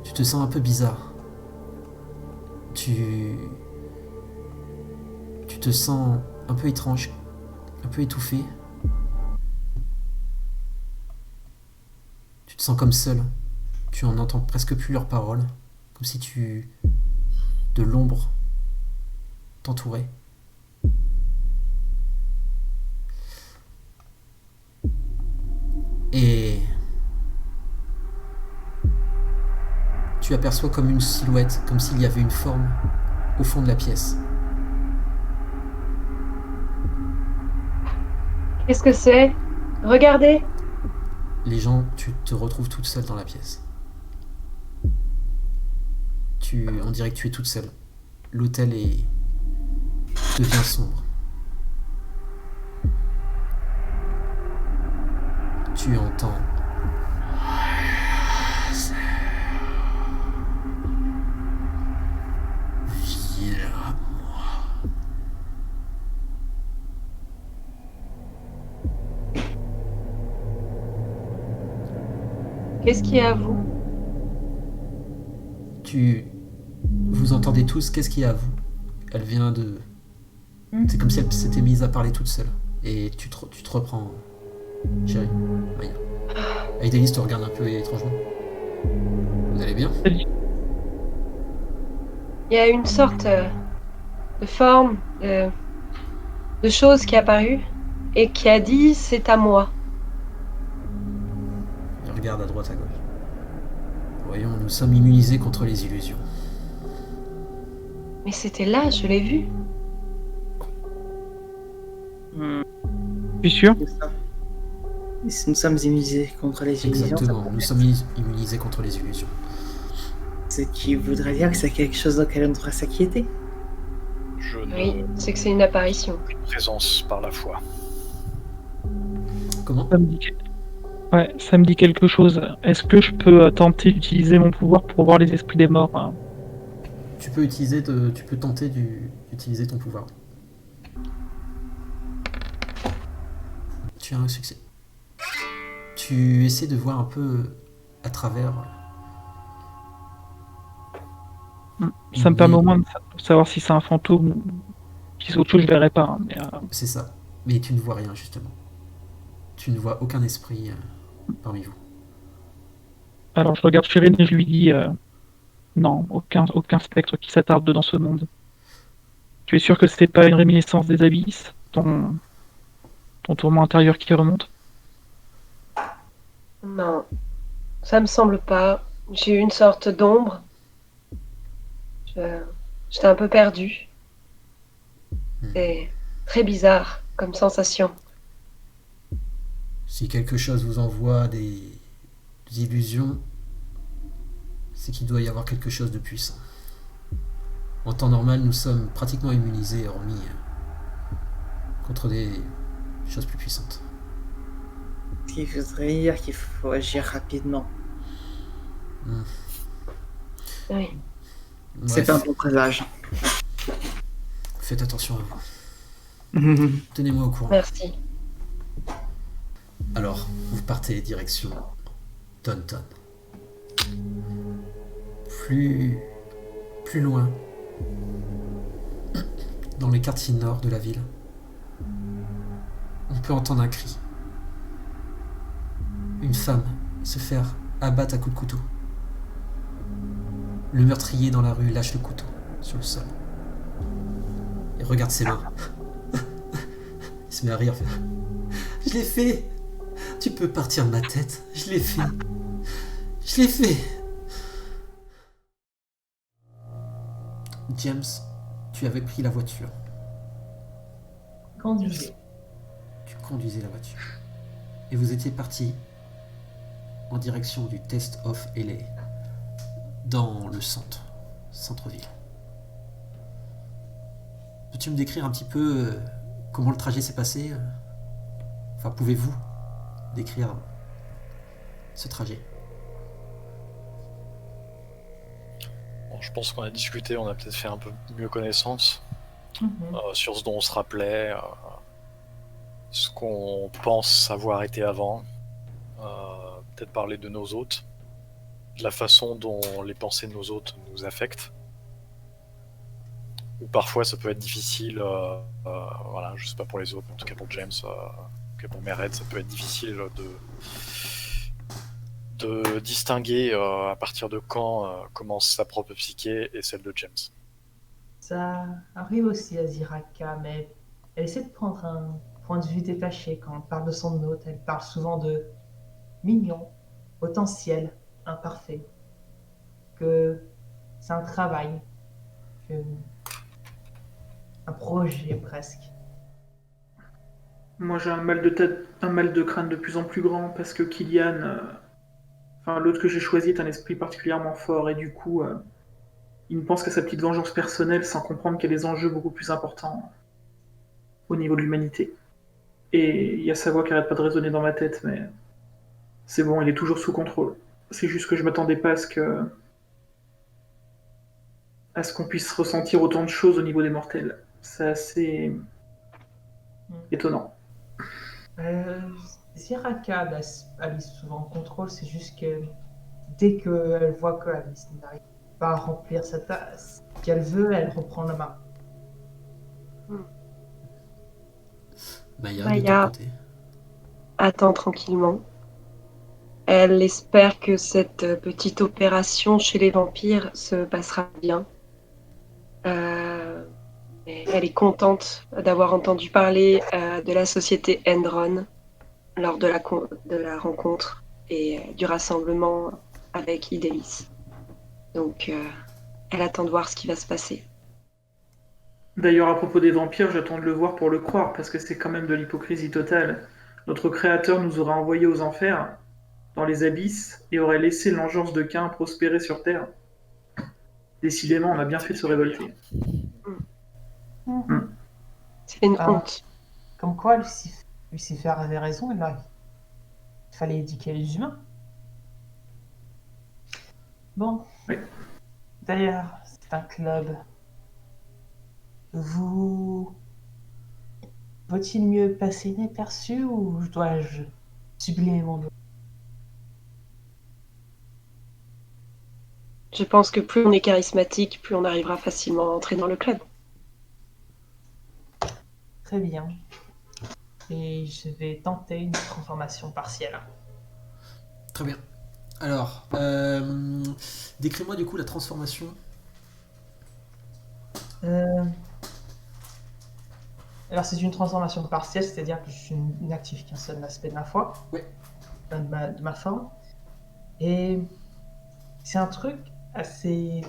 Tu te sens un peu bizarre. Tu te sens un peu étrange, un peu étouffé. Tu te sens comme seul. Tu en entends presque plus leurs paroles, comme si de l'ombre t'entourait. Et tu aperçois comme une silhouette, comme s'il y avait une forme au fond de la pièce. Qu'est-ce que c'est? Regardez! Tu te retrouves toute seule dans la pièce. On dirait que tu es toute seule. L'hôtel devient sombre. Tu entends Qu'est-ce qu'il y a à vous? Vous entendez tous, qu'est-ce qu'il y a à vous? Elle vient de... C'est comme si elle s'était mise à parler toute seule. Et tu te reprends, chérie, Maya. Aidalis te regarde un peu étrangement. Vous allez bien? Il y a une sorte de forme, de chose qui est apparue et qui a dit c'est à moi. Il regarde à droite à gauche. Voyons, nous sommes immunisés contre les illusions. Mais c'était là, je l'ai vu. Tu es sûr? Nous sommes immunisés contre les illusions. Exactement, nous sommes immunisés contre les illusions. Ce qui voudrait dire que c'est quelque chose auquel on devrait s'inquiéter. Je ne... Oui, c'est que c'est une apparition. Présence par la foi. Comment? Ouais, ça me dit quelque chose. Est-ce que je peux tenter d'utiliser mon pouvoir pour voir les esprits des morts, hein? Tu peux tenter d'utiliser ton pouvoir. Tu as un succès. Tu essaies de voir un peu à travers. Ça me permet au moins de savoir si c'est un fantôme ou si c'est autre chose, je verrai pas, hein, mais, C'est ça. Mais tu ne vois rien, justement. Tu ne vois aucun esprit parmi vous. Alors je regarde Shirin et je lui dis non, aucun spectre qui s'attarde dans ce monde. Tu es sûr que c'était pas une réminiscence des abysses, ton tourment intérieur qui remonte? Non, ça me semble pas. J'ai eu une sorte d'ombre. J'étais un peu perdue. C'est très bizarre comme sensation. Si quelque chose vous envoie des illusions, c'est qu'il doit y avoir quelque chose de puissant. En temps normal, nous sommes pratiquement immunisés, hormis contre des choses plus puissantes. Ce qui voudrait dire qu'il faut agir rapidement. Oui. C'est Bref, un bon présage. faites attention à vous. Tenez-moi au courant. Merci. Alors, vous partez direction Taunton. Plus loin, dans les quartiers nord de la ville, on peut entendre un cri. Une femme se faire abattre à coups de couteau. Le meurtrier dans la rue lâche le couteau sur le sol. Et regarde ses mains. Il se met à rire. Je l'ai fait. Tu peux partir de ma tête. Je l'ai fait. Je l'ai fait. James, tu avais pris la voiture. Conduisez. Tu conduisais la voiture. Et vous étiez parti en direction du Test of LA, dans le centre-ville. Peux-tu me décrire un petit peu comment le trajet s'est passé? Enfin, pouvez-vous décrire ce trajet? Bon, je pense qu'on a discuté, on a peut-être fait un peu mieux connaissance Mhm. sur ce dont on se rappelait, ce qu'on pense avoir été avant, peut-être parler de nos hôtes. de la façon dont les pensées de nos hôtes nous affectent. Ou parfois ça peut être difficile, voilà, je sais pas pour les autres, mais en tout cas pour James, en tout cas pour Mered, ça peut être difficile de distinguer à partir de quand commence sa propre psyché et celle de James. Ça arrive aussi à Ziraka, mais elle essaie de prendre un point de vue détaché. Quand elle parle de son hôte, elle parle souvent de mignon, potentiel, imparfait. Que c'est un travail, que un projet presque. Moi, j'ai un mal de tête, un mal de crâne de plus en plus grand parce que Kylian, enfin l'autre que j'ai choisi est un esprit particulièrement fort et du coup, il ne pense qu'à sa petite vengeance personnelle sans comprendre qu'il y a des enjeux beaucoup plus importants au niveau de l'humanité. Et il y a sa voix qui arrête pas de résonner dans ma tête, mais c'est bon, il est toujours sous contrôle. C'est juste que je m'attendais pas à ce qu'on puisse ressentir autant de choses au niveau des mortels. C'est assez étonnant. Ziraka laisse Alice souvent en contrôle, c'est juste que dès qu'elle voit que Alice n'arrive pas à remplir sa tasse qu'elle veut, elle reprend la main. Maya, de Maya. ton côté. Attend tranquillement. Elle espère que cette petite opération chez les vampires se passera bien. Et elle est contente d'avoir entendu parler de la société Endron lors de la rencontre et du rassemblement avec Idélis. Donc, elle attend de voir ce qui va se passer. D'ailleurs, à propos des vampires, j'attends de le voir pour le croire, parce que c'est quand même de l'hypocrisie totale. Notre créateur nous aurait envoyés aux enfers, dans les abysses, et aurait laissé l'engeance de Cain prospérer sur Terre. Décidément, on a bien fait de se révolter. C'est une Ah. honte. Comme quoi, Lucifer avait raison, il fallait éduquer les humains. Bon. Oui. D'ailleurs, c'est un club. Vaut-il mieux passer inaperçu ou dois-je sublimer mon nom? Je pense que plus on est charismatique, plus on arrivera facilement à entrer dans le club. Très bien. Et je vais tenter une transformation partielle. Très bien. Alors, décris-moi du coup la transformation. Alors c'est une transformation partielle, c'est-à-dire que je n'active qu'un seul aspect de ma foi, Oui. de ma forme. Et c'est un truc assez...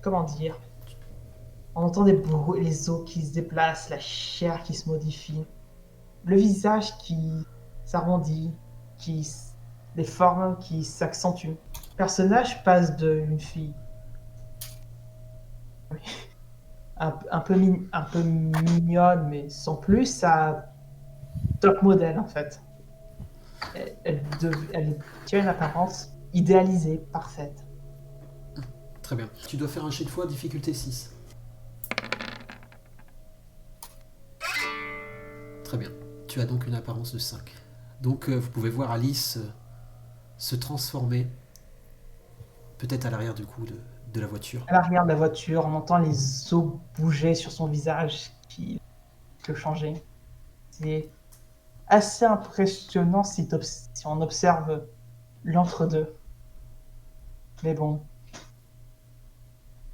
Comment dire? On entend des bruits, les os qui se déplacent, la chair qui se modifie, le visage qui s'arrondit, les formes qui s'accentuent. Le personnage passe d'une fille un peu mignonne, mais sans plus, à top modèle en fait. Elle tient une apparence idéalisée, parfaite. Très bien. Tu dois faire un jet de foi, difficulté 6. Très bien. Tu as donc une apparence de 5. Donc vous pouvez voir Alice se transformer, peut-être à l'arrière du coup de la voiture. À l'arrière de la voiture, on entend les os bouger sur son visage qui le changer. C'est assez impressionnant si on observe l'entre-deux. Mais bon,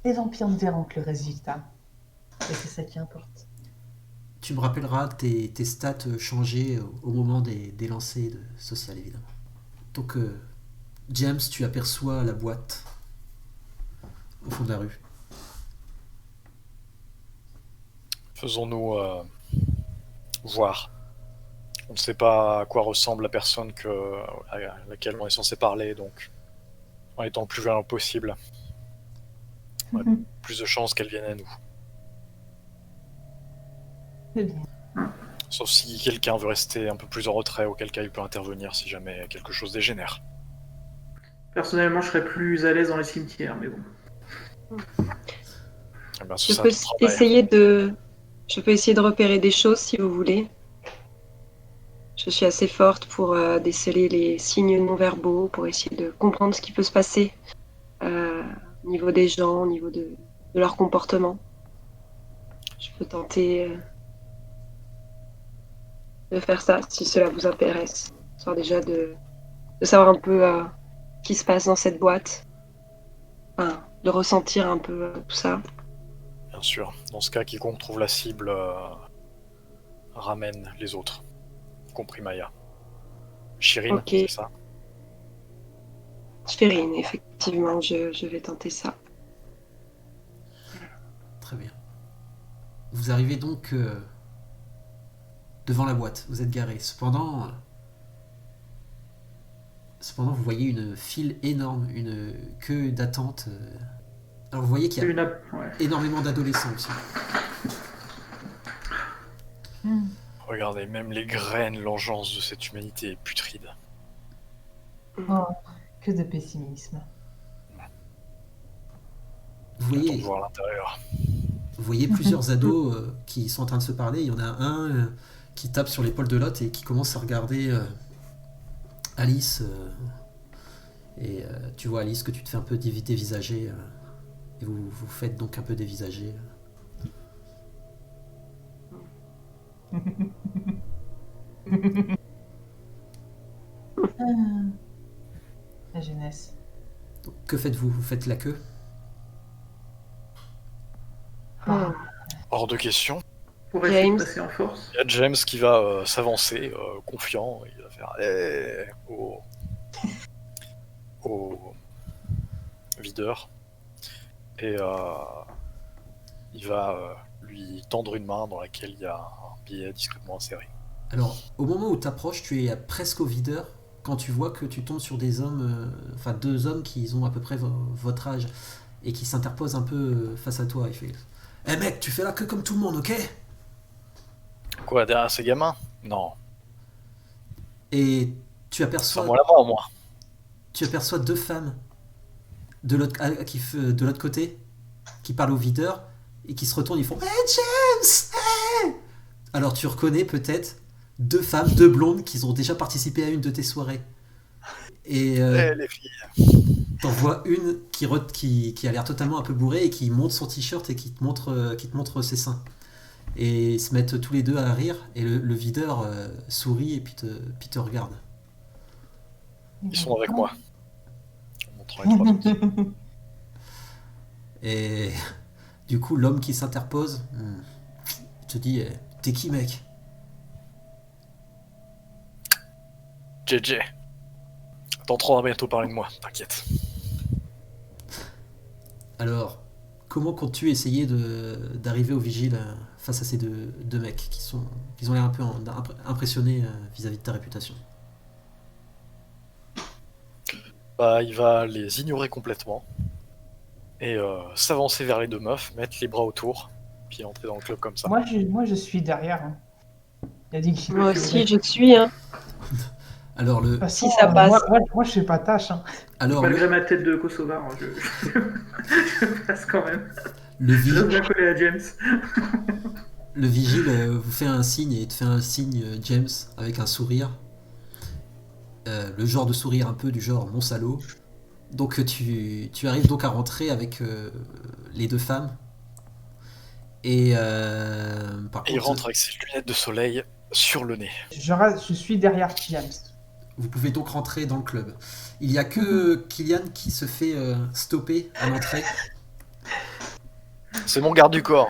les vampires ne verront que le résultat. Et c'est ça qui importe. Tu me rappelleras tes stats changés au moment des lancers de social, évidemment. Donc, James, tu aperçois la boîte au fond de la rue. Faisons-nous voir. On ne sait pas à quoi ressemble la personne à laquelle on est censé parler, donc en étant le plus violent possible, on a plus de chances qu'elle vienne à nous. C'est bien. Sauf si quelqu'un veut rester un peu plus en retrait, auquel cas il peut intervenir si jamais quelque chose dégénère. Personnellement, je serais plus à l'aise dans les cimetières, mais bon. Eh ben, Je peux essayer de repérer des choses si vous voulez. Je Je suis assez forte pour déceler les signes non-verbaux, pour essayer de comprendre ce qui peut se passer au niveau des gens, au niveau de leur comportement. Je peux tenter de faire ça, si cela vous intéresse. Histoire déjà de savoir un peu ce qui se passe dans cette boîte. Enfin, de ressentir un peu tout ça. Bien sûr. Dans ce cas, quiconque trouve la cible ramène les autres, y compris Maya. Chirine, Ok. c'est ça? Chérine, effectivement, je vais tenter ça. Très bien. Vous arrivez donc devant la boîte. Vous êtes garé. Cependant, vous voyez une file énorme, une queue d'attente. Alors vous voyez qu'il y a Ouais. énormément d'adolescents aussi. Regardez, même les graines, l'engeance de cette humanité est putride. Oh, que de pessimisme. Vous Attends de voyez, voir l'intérieur. vous voyez plusieurs ados qui sont en train de se parler. Il y en a un qui tape sur l'épaule de l'autre et qui commence à regarder Alice. Et tu vois Alice que tu te fais un peu dévisager. Et vous faites donc un peu dévisager. La jeunesse. Donc, que faites-vous? Vous faites la queue? Ah, Hors de question. Pour essayer James. de passer en force. Il y a James qui va s'avancer, confiant. Il va faire au videur. Et il va lui tendre une main dans laquelle il y a un billet discrètement inséré. Alors, au moment où tu approches, tu es presque au videur quand tu vois que tu tombes sur des hommes, enfin deux hommes qui ont à peu près votre âge et qui s'interposent un peu face à toi. Il fait Eh mec, tu fais la queue comme tout le monde, ok? Quoi, derrière ces gamins? Non. Et tu Sans aperçois, moi la mort, moi. tu aperçois deux femmes de l'autre côté qui parlent au videur et qui se retournent, ils font Hey James! Hey! Alors tu reconnais peut-être deux femmes, deux blondes qui ont déjà participé à une de tes soirées. Et Les filles. t'en vois une qui a l'air totalement un peu bourrée et qui monte son t-shirt et qui te montre ses seins. Et ils se mettent tous les deux à rire et le videur sourit et puis te regarde. Ils sont avec moi. On montrera les trois autres. Et du coup, l'homme qui s'interpose te dit T'es qui, mec? JJ. T'entendras bientôt parler de moi, t'inquiète. Alors, comment comptes-tu essayer d'arriver au vigile face à ces deux mecs qui ont l'air un peu impressionnés vis-à-vis de ta réputation? Bah, il va les ignorer complètement. Et s'avancer vers les deux meufs, mettre les bras autour, puis entrer dans le club comme ça. moi, je suis derrière. Hein. Il a dit que Moi aussi, je suis. Hein. Alors, De toute façon, Si ça passe. Moi, je fais pas tâche. Hein. alors Malgré ma tête de Kosovar, je passe quand même. le, Je reste vi- bien collé à James. le vigile vous fait un signe et te fait un signe, James, avec un sourire. Le genre de sourire un peu du genre mon salaud. Donc tu arrives donc à rentrer avec les deux femmes. Et par Et il contre, rentre avec ses lunettes de soleil sur le nez. Je suis derrière James. vous pouvez donc rentrer dans le club. Il n'y a que Kylian qui se fait stopper à l'entrée. C'est mon garde du corps.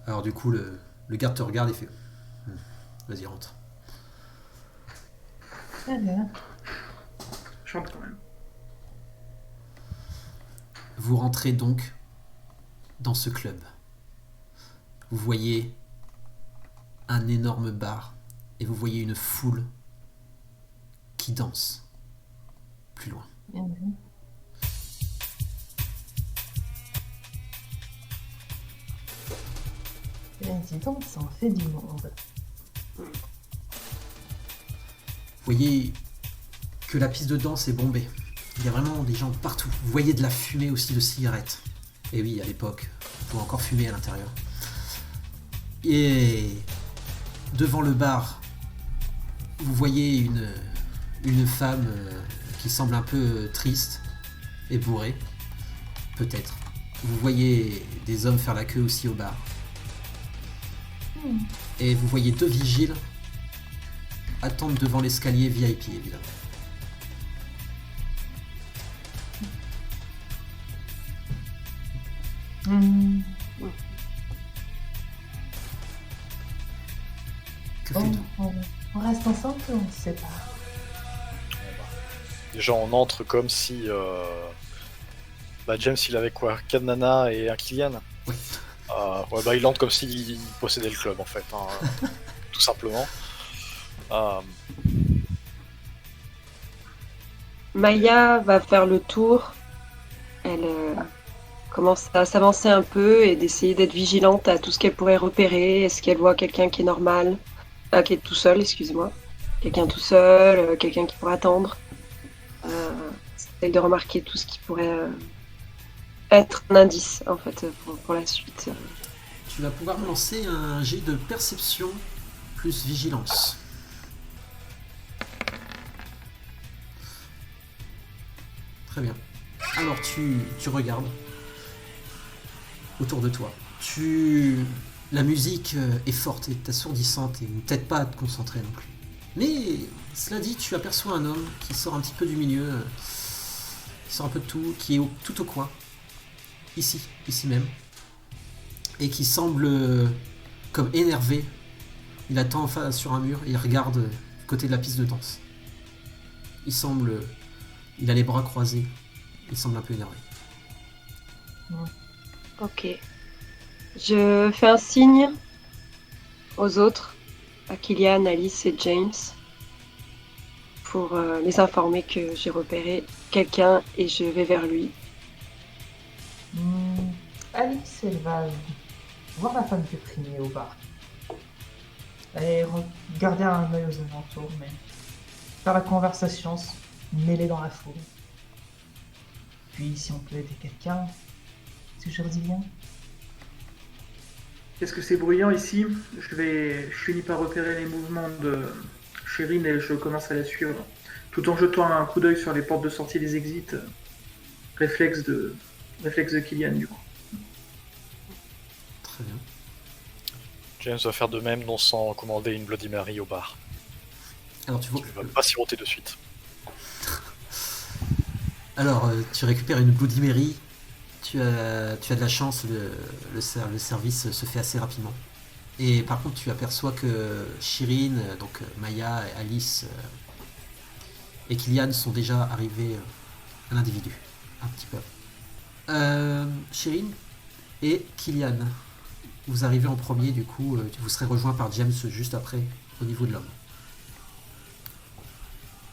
Alors du coup, le garde te regarde et fait Vas-y, rentre. Très bien. Chante quand même. Vous rentrez donc dans ce club. Vous voyez un énorme bar et vous voyez une foule qui danse plus loin. Mhm. Dis donc, ça en fait du monde. Vous voyez que la piste de danse est bombée. Il y a vraiment des gens partout. Vous voyez de la fumée aussi de cigarettes. Et oui, à l'époque, on pouvait encore fumer à l'intérieur. Et devant le bar, Vous voyez une femme qui semble un peu triste et bourrée, peut-être. Vous voyez des hommes faire la queue aussi au bar. Et vous voyez 2 vigiles attendre devant l'escalier VIP, évidemment. Hmm. Que Bon, faites-vous? on reste ensemble ou on se sépare? Déjà, on entre comme si James, il avait quoi? 4 nanas et un Kylian. Oui. Il entre comme s'il possédait le club, en fait, hein, tout simplement. Maya va faire le tour. Elle commence à s'avancer un peu et d'essayer d'être vigilante à tout ce qu'elle pourrait repérer. Est-ce qu'elle voit quelqu'un qui est normal, qui est tout seul, excuse-moi. Quelqu'un tout seul, quelqu'un qui pourrait attendre. Essaye de remarquer tout ce qui pourrait être un indice, en fait, pour la suite. Tu vas pouvoir me lancer un jet de perception plus vigilance. Très bien. Alors tu regardes autour de toi. La musique est forte et assourdissante et ne t'aide pas à te concentrer non plus. Mais cela dit, tu aperçois un homme qui sort un petit peu du milieu, qui sort un peu de tout, qui est tout au coin, ici même, et qui semble comme énervé. Il attend enfin sur un mur et il regarde du côté de la piste de danse. Il a les bras croisés. Il semble un peu énervé. Ok. Je fais un signe aux autres, à Kylian, Alice et James, pour les informer que j'ai repéré quelqu'un et je vais vers lui. Alice, elle va voir la femme déprimée au bar. Et regarder un œil aux alentours, mais faire la conversation, se mêler dans la foule. Puis si on peut aider quelqu'un, c'est toujours dit bien. Qu'est-ce que c'est bruyant ici? Je finis par repérer les mouvements de Chérine et je commence à la suivre. Tout en jetant un coup d'œil sur les portes de sortie des exits. Réflexe de Kylian du coup. Très bien. James va faire de même, non sans commander une Bloody Mary au bar. Alors tu vois. Il va pas siroter de suite. Alors tu récupères une Bloody Mary. Tu as de la chance, le service se fait assez rapidement. Et par contre, tu aperçois que Chirine, donc Maya, Alice et Kylian sont déjà arrivés à l'individu. Un petit peu. Chirine et Kylian, vous arrivez en premier, du coup, vous serez rejoint par James juste après, au niveau de l'homme.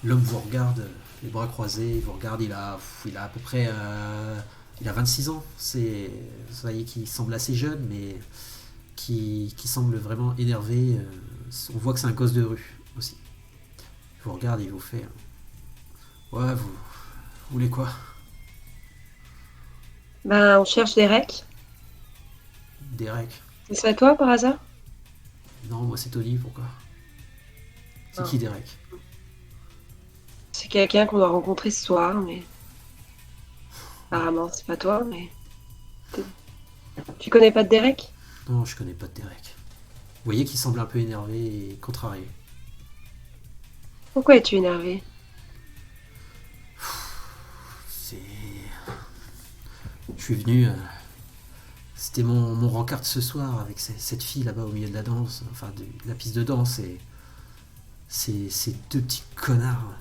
L'homme vous regarde, les bras croisés, il vous regarde, il a à peu près... il a 26 ans, vous voyez qu'il semble assez jeune, mais qui semble vraiment énervé. On voit que c'est un gosse de rue aussi. Il vous regarde et il vous fait ouais, vous voulez quoi? On cherche Derek. Derek? Ce serait toi par hasard? Non, moi c'est Tony, pourquoi? C'est qui Derek? C'est quelqu'un qu'on doit rencontrer ce soir, mais apparemment c'est pas toi, mais... Tu connais pas de Derek? Non, je connais pas de Derek. Vous voyez qu'il semble un peu énervé et contrarié. Pourquoi es-tu énervé? Je suis venu... C'était mon rencard de ce soir avec cette fille là-bas au milieu de la danse, enfin de la piste de danse, et ces 2 petits connards,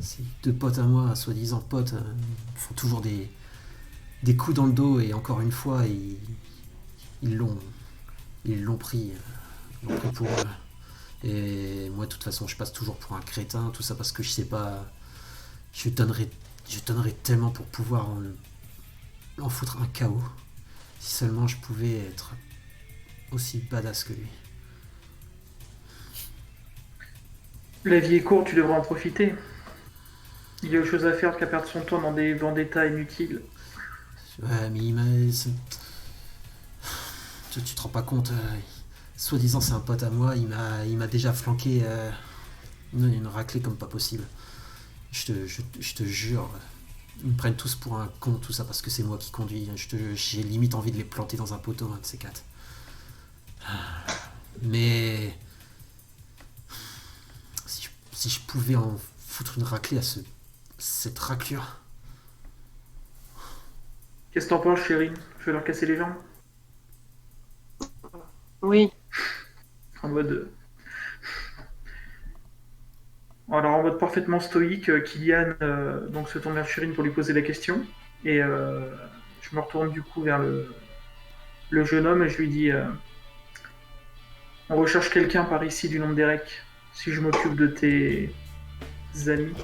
ces 2 potes à moi, soi-disant potes, font toujours des coups dans le dos, et encore une fois, ils l'ont pris pour eux. Et moi, de toute façon, je passe toujours pour un crétin, tout ça parce que je sais pas... Je donnerais tellement pour pouvoir en foutre un KO. Si seulement je pouvais être aussi badass que lui. La vie est courte, tu devrais en profiter. Il y a autre chose à faire qu'à perdre son temps dans des vendettas inutiles. Ouais, mais tu te rends pas compte, soi-disant c'est un pote à moi, il m'a déjà flanqué Une raclée comme pas possible. Je te jure. Ils me prennent tous pour un con, tout ça, parce que c'est moi qui conduis. J'ai limite envie de les planter dans un poteau, un de ces quatre. Mais... Si je pouvais en foutre une raclée à cette raclure... Qu'est-ce que t'en penses, chérie? Je vais leur casser les jambes? Oui, En mode... Alors, en mode parfaitement stoïque, Kylian donc se tourne vers Chérine pour lui poser la question. Et je me retourne du coup vers le jeune homme et je lui dis on recherche quelqu'un par ici du nom de Derek. Si je m'occupe de tes amis,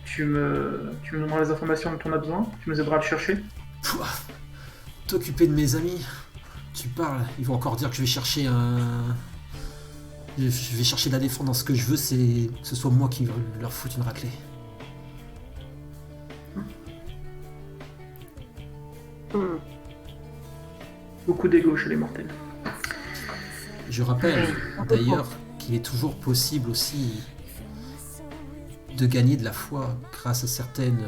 tu me donneras les informations dont on a besoin? Tu nous aideras à le chercher? Pouah, t'occuper de mes amis? Tu parles, ils vont encore dire que je vais chercher un... Je vais chercher de la défense. Ce que je veux, c'est que ce soit moi qui leur foute une raclée. Hmm. Beaucoup d'ego chez les mortels. Je rappelle d'ailleurs qu'il est toujours possible aussi de gagner de la foi grâce à certains,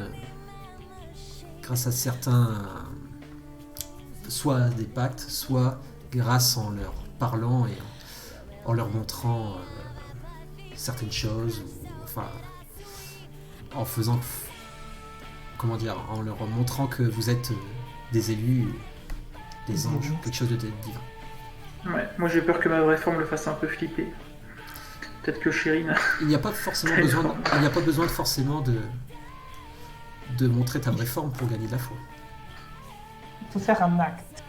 soit des pactes, soit grâce en leur parlant et en leur montrant certaines choses, ou, enfin, en faisant, comment dire, en leur montrant que vous êtes des élus, des anges, quelque chose de divin. Ouais, moi j'ai peur que ma vraie forme le fasse un peu flipper. Peut-être que Chérine... Il n'y a pas forcément besoin forcément de montrer ta vraie forme pour gagner de la foi. Il faut faire un acte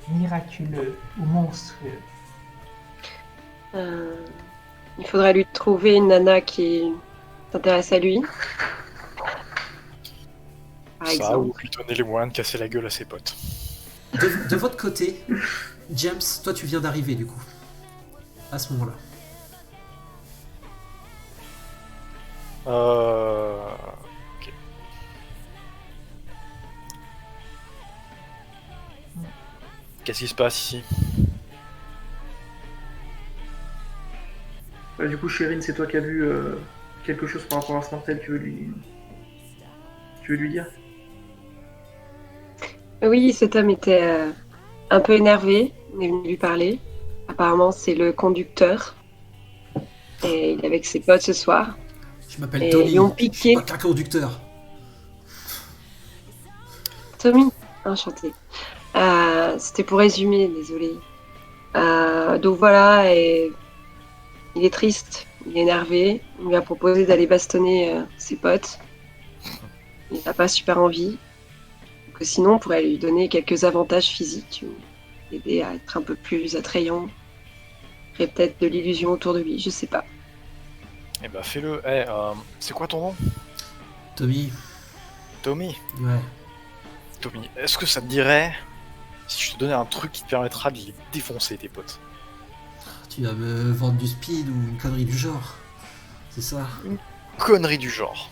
miraculeux ou monstrueux. Il faudrait lui trouver une nana qui s'intéresse à lui. Par Ça, exemple. ou lui donner les moyens de casser la gueule à ses potes. De votre côté, James, toi tu viens d'arriver du coup, à ce moment-là. Ok. Qu'est-ce qui se passe ici? Du coup, Chérine, c'est toi qui as vu quelque chose par rapport à ce mortel, tu veux lui dire? Oui, cet homme était un peu énervé. On est venu lui parler. Apparemment, c'est le conducteur. Et il est avec ses potes ce soir. Je m'appelle Et Tommy, ils ont je suis piqué. pas qu'un conducteur. Tommy, enchanté. C'était pour résumer, désolé. Donc voilà, et il est triste, il est énervé. On lui a proposé d'aller bastonner ses potes. Il n'a pas super envie. Donc, sinon, on pourrait lui donner quelques avantages physiques, l'aider à être un peu plus attrayant, créer peut-être de l'illusion autour de lui, je sais pas. Eh ben fais-le. C'est quoi ton nom? Tommy, Tommy. ouais. Tommy, est-ce que ça te dirait si je te donnais un truc qui te permettra de les défoncer, tes potes? Tu vas me vendre du speed ou une connerie du genre. C'est ça? Connerie du genre.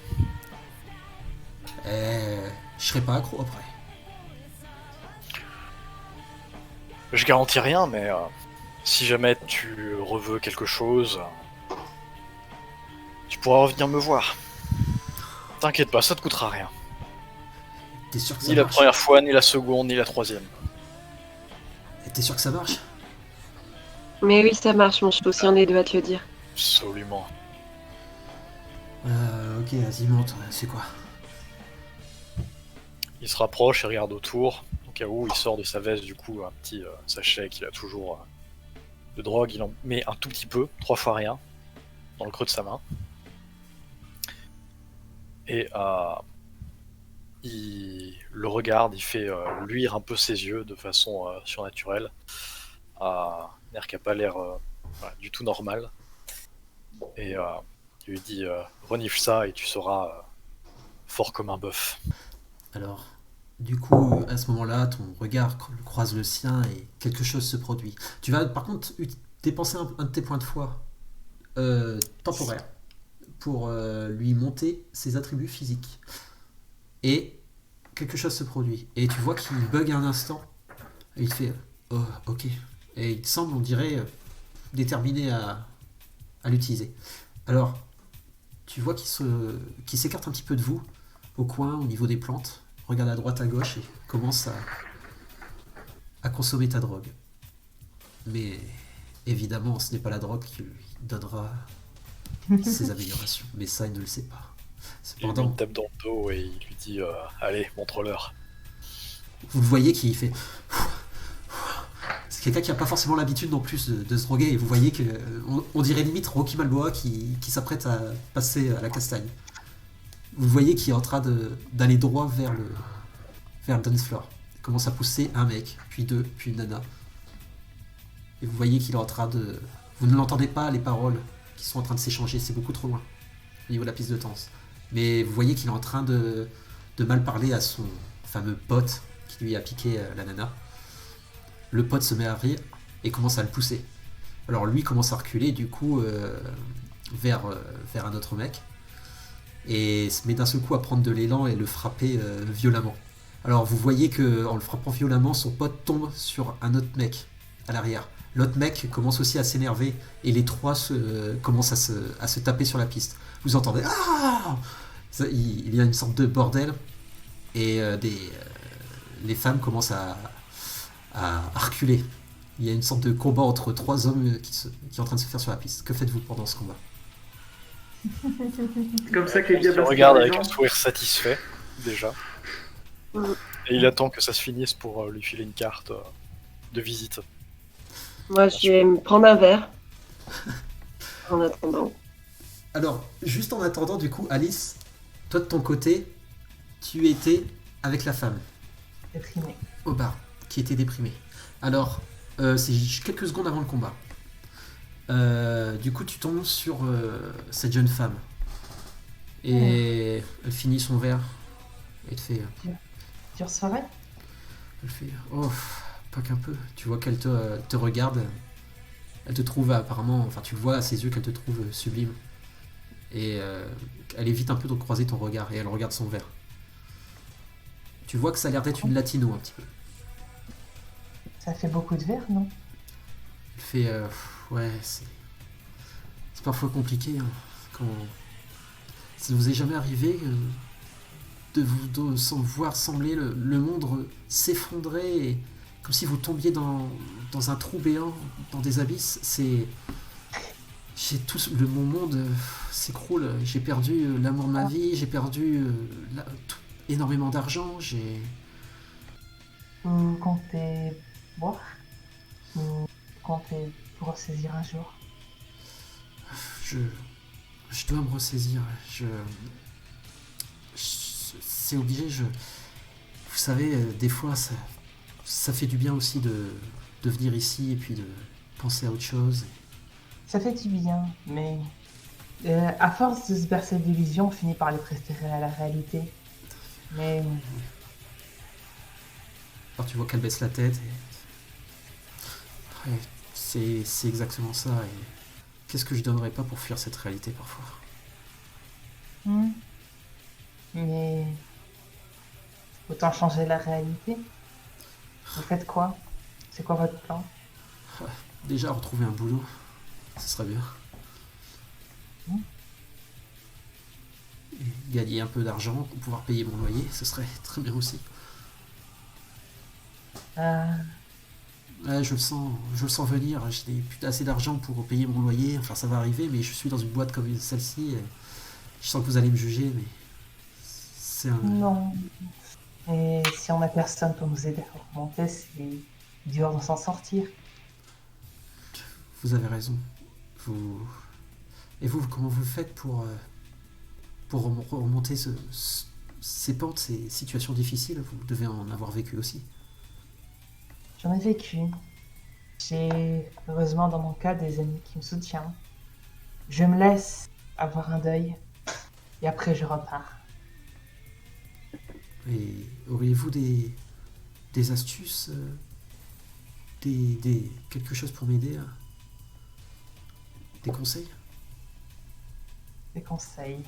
Je serai pas accro après. Je garantis rien, mais si jamais tu reveux quelque chose, tu pourras revenir me voir. T'inquiète pas, ça te coûtera rien. T'es sûr que ça Ni la marche? première fois, ni la seconde, ni la troisième. Et t'es sûr que ça marche? Mais oui, ça marche, mon chou, si on est deux à te le dire. Absolument. Ok, vas-y, monte, c'est quoi? Il se rapproche et regarde autour. Au cas où, il sort de sa veste du coup un petit sachet qu'il a toujours de drogue. Il en met un tout petit peu, 3 fois rien, dans le creux de sa main. Et il le regarde, il fait luire un peu ses yeux de façon surnaturelle. Un air qui n'a pas l'air voilà, du tout normal. Et il lui dit renifle ça et tu seras fort comme un bœuf. Alors, du coup, à ce moment-là, ton regard croise le sien et quelque chose se produit. Tu vas par contre dépenser un de tes points de foi temporaires pour lui monter ses attributs physiques. Et quelque chose se produit. Et tu vois qu'il bug un instant. Et il fait oh, ok. Et il semble, on dirait, déterminé à l'utiliser. Alors, tu vois qu'il s'écarte un petit peu de vous, au coin, au niveau des plantes, regarde à droite, à gauche et commence à consommer ta drogue. Mais évidemment, ce n'est pas la drogue qui lui donnera ses améliorations. Mais ça, il ne le sait pas. Il lui met Cependant, une tape dans le dos et il lui dit allez, montre-leur. vous le voyez qui fait... C'est quelqu'un qui n'a pas forcément l'habitude non plus de se droguer. Et vous voyez que on dirait limite Rocky Balboa qui s'apprête à passer à la castagne. Vous voyez qu'il est en train d'aller droit vers le dance floor. Il commence à pousser un mec, puis deux, puis une nana. Et vous voyez qu'il est en train de... Vous ne l'entendez pas, les paroles qui sont en train de s'échanger, c'est beaucoup trop loin, au niveau de la piste de danse. Mais vous voyez qu'il est en train de mal parler à son fameux pote qui lui a piqué la nana. Le pote se met à rire et commence à le pousser. Alors lui commence à reculer du coup vers un autre mec et se met d'un seul coup à prendre de l'élan et le frapper violemment. Alors vous voyez que en le frappant violemment, son pote tombe sur un autre mec à l'arrière. L'autre mec commence aussi à s'énerver et les trois commencent à se taper sur la piste. Vous entendez ah il y a une sorte de bordel et les femmes commencent à reculer. Il y a une sorte de combat entre trois hommes qui est en train de se faire sur la piste. Que faites-vous pendant ce combat? C'est comme ça que les Il gars regarde avec un sourire satisfait, déjà. Mm. Et il attend que ça se finisse pour lui filer une carte de visite. Moi, je vais me prendre un verre. En attendant. Alors, juste en attendant, du coup, Alice, toi de ton côté, tu étais avec la femme Déprimé. au bar, qui était déprimée. Alors, c'est quelques secondes avant le combat. Du coup, tu tombes sur cette jeune femme. Et elle finit son verre. Et te fait... Dure soirée? Elle fait... Oh, pas qu'un peu. Tu vois qu'elle te regarde. Elle te trouve apparemment... Enfin, tu vois à ses yeux qu'elle te trouve sublime. Et elle évite un peu de croiser ton regard. Et elle regarde son verre. Tu vois que ça a l'air d'être une latino un petit peu. Ça fait beaucoup de verre, non? Elle fait... ouais, c'est parfois compliqué. Hein, quand... Ça ne vous est jamais arrivé de vous voir sembler le monde s'effondrer et comme si vous tombiez dans un trou béant, dans des abysses. Mon monde s'écroule. J'ai perdu l'amour de ma vie, j'ai perdu énormément d'argent, Vous comptez boire? Vous comptez vous ressaisir un jour? Je dois me ressaisir. C'est obligé. Vous savez, des fois, ça fait du bien aussi de venir ici et puis de penser à autre chose. Ça fait du bien, mais à force de se bercer d'illusions, on finit par les préférer à la réalité. Mais Alors tu vois qu'elle baisse la tête. Ouais, c'est exactement ça. Et qu'est-ce que je donnerais pas pour fuir cette réalité parfois? mais autant changer la réalité. Vous faites quoi? C'est quoi votre plan? Déjà retrouver un boulot, ce serait bien. Et gagner un peu d'argent pour pouvoir payer mon loyer, ce serait très bien aussi. Ouais, je le sens venir. Je n'ai plus assez d'argent pour payer mon loyer. Enfin, ça va arriver, mais je suis dans une boîte comme celle-ci. Et je sens que vous allez me juger, mais c'est un... Non. Et si on a personne pour nous aider à remonter, c'est dur de s'en sortir. Vous avez raison. Et vous, comment vous faites pour remonter ces pentes, ces situations difficiles? Vous devez en avoir vécu aussi. J'en ai vécu. J'ai heureusement dans mon cas des amis qui me soutiennent. Je me laisse avoir un deuil et après je repars. Et auriez-vous des astuces, quelque chose pour m'aider? Des conseils? Des conseils.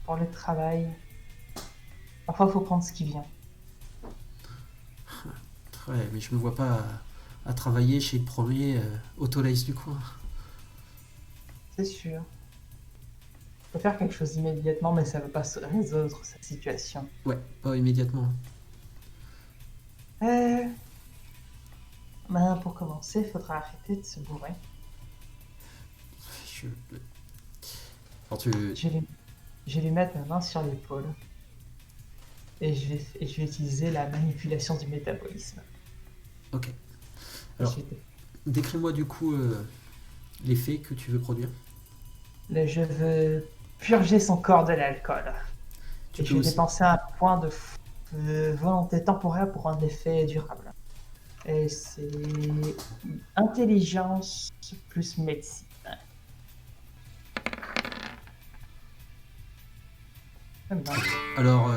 Pour le travail, parfois il faut prendre ce qui vient. Ouais, mais je me vois pas à travailler chez le premier autolace du coin. C'est sûr. On peut faire quelque chose immédiatement, mais ça ne va pas se résoudre cette situation. Ouais, pas immédiatement. Ben, pour commencer, il faudra arrêter de se bourrer. Je... Alors tu... Je vais lui mettre ma main sur l'épaule. Et je vais utiliser la manipulation du métabolisme. Ok. Alors, décris-moi du coup l'effet que tu veux produire. Là, je veux purger son corps de l'alcool. Et je vais dépenser un point de volonté temporaire pour un effet durable. Et c'est intelligence plus médecine. Alors,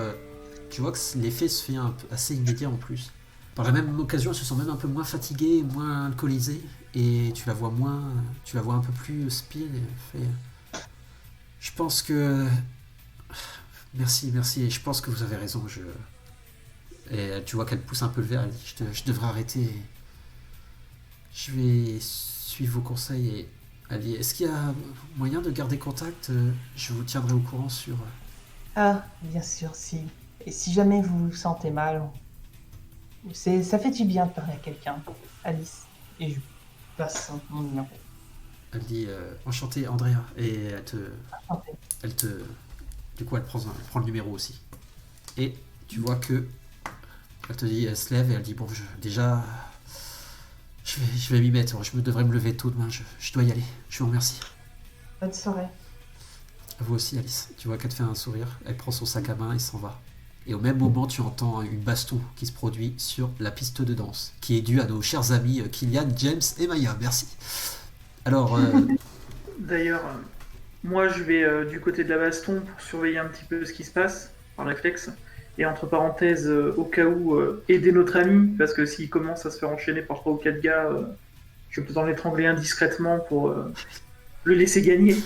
tu vois que l'effet se fait assez immédiat en plus. Par la même occasion, elle se sent même un peu moins fatiguée, moins alcoolisée, et tu la vois un peu plus speed. Je pense que... Merci, et je pense que vous avez raison. Et tu vois qu'elle pousse un peu le verre, elle dit, je devrais arrêter. Je vais suivre vos conseils. Et elle dit, est-ce qu'il y a moyen de garder contact? Je vous tiendrai au courant sur... Ah, bien sûr, si. Et si jamais vous vous sentez mal, ça fait du bien de parler à quelqu'un. Alice. Et je passe mon numéro. Elle dit enchanté Andrea. Et Enchantée. du coup, elle prend le numéro aussi. Et tu vois que elle te dit, elle se lève et elle dit bon, déjà, je vais m'y mettre. Je devrais me lever tôt demain. Je dois y aller. Je vous remercie. Bonne soirée. À vous aussi, Alice. Tu vois qu'elle te fait un sourire. Elle prend son sac à main et s'en va. Et au même moment, tu entends une baston qui se produit sur la piste de danse, qui est due à nos chers amis Kylian, James et Maya. Merci. Alors, D'ailleurs, moi je vais du côté de la baston pour surveiller un petit peu ce qui se passe, par réflexe. Et entre parenthèses, au cas où, aider notre ami, parce que s'il commence à se faire enchaîner par 3 ou 4 gars, je vais peut-être en étrangler indiscrètement pour le laisser gagner.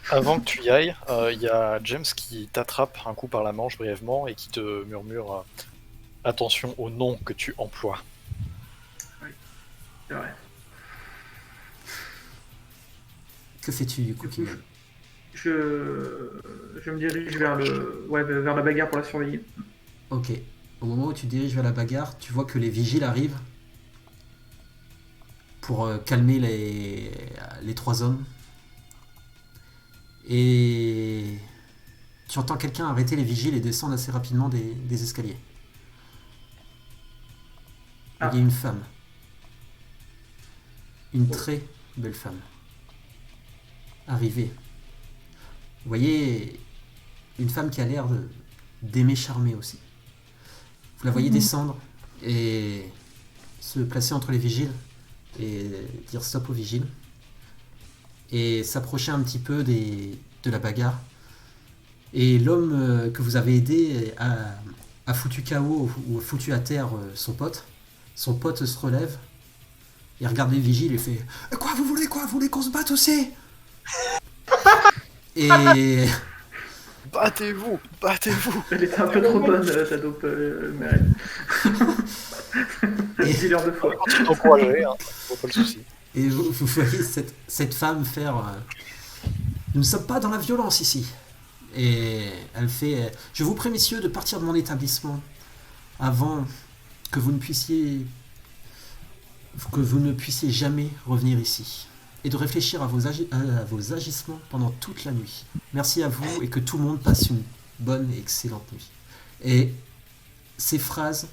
Avant que tu y ailles, il y a James qui t'attrape un coup par la manche brièvement et qui te murmure attention au nom que tu emploies. Oui, c'est vrai. que fais-tu du coup, Kylian? Je me dirige vers vers la bagarre pour la surveiller. Ok. Au moment où tu te diriges vers la bagarre, tu vois que les vigiles arrivent pour calmer les 3 hommes. Et tu entends quelqu'un arrêter les vigiles et descendre assez rapidement des escaliers. Ah. Il y a une femme. Une très belle femme. Arrivée. Vous voyez une femme qui a l'air d'aimer charmer aussi. Vous la voyez descendre et se placer entre les vigiles et dire stop aux vigiles. Et s'approcher un petit peu de la bagarre. Et l'homme que vous avez aidé a foutu KO ou a foutu à terre son pote. Son pote se relève et regarde les vigiles et fait « Quoi, vous voulez qu'on se batte aussi ?» Et... Battez-vous. Elle était un peu trop bonne, ta dope, Meryl. Dis-leur de fois. Continue d'encourager, hein. Pas le souci. Et vous voyez cette femme faire nous ne sommes pas dans la violence ici. Et elle fait je vous prie, messieurs, de partir de mon établissement avant que vous ne puissiez jamais revenir ici. Et de réfléchir à vos agissements pendant toute la nuit. Merci à vous et que tout le monde passe une bonne et excellente nuit. Et ces phrases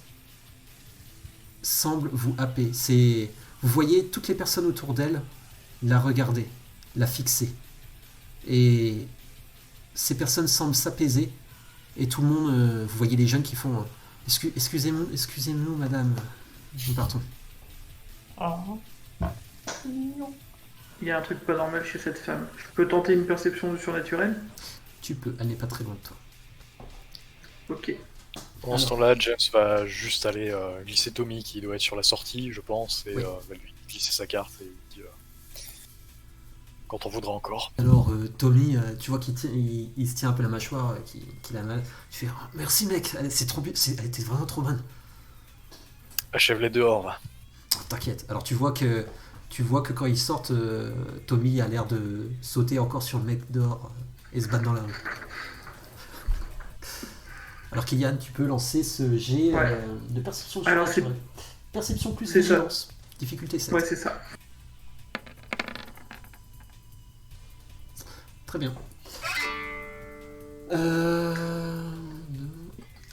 semblent vous happer. Vous voyez toutes les personnes autour d'elle la regarder, la fixer. Et ces personnes semblent s'apaiser. Et tout le monde, vous voyez les jeunes qui font excusez-nous, madame, nous partons. Oh. Il y a un truc pas normal chez cette femme. Je peux tenter une perception du surnaturel? Tu peux, elle n'est pas très loin de toi. Ok. Pendant ce temps-là, James va juste aller glisser Tommy qui doit être sur la sortie, je pense, et Oui. va lui glisser sa carte et il dit quand on voudra encore. Alors, Tommy, tu vois qu'il il se tient un peu la mâchoire, qu'il a mal. Tu fais merci mec, c'est trop bien, elle était vraiment trop bonne. Achève-les dehors, va. t'inquiète. Alors tu vois que quand ils sortent, Tommy a l'air de sauter encore sur le mec dehors et se battre dans la rue. Alors Kylian, tu peux lancer ce jet Ouais. de perception Alors, surnaturelle. Perception plus c'est ça. vigilance. Difficulté 7. Ouais, c'est ça. Très bien.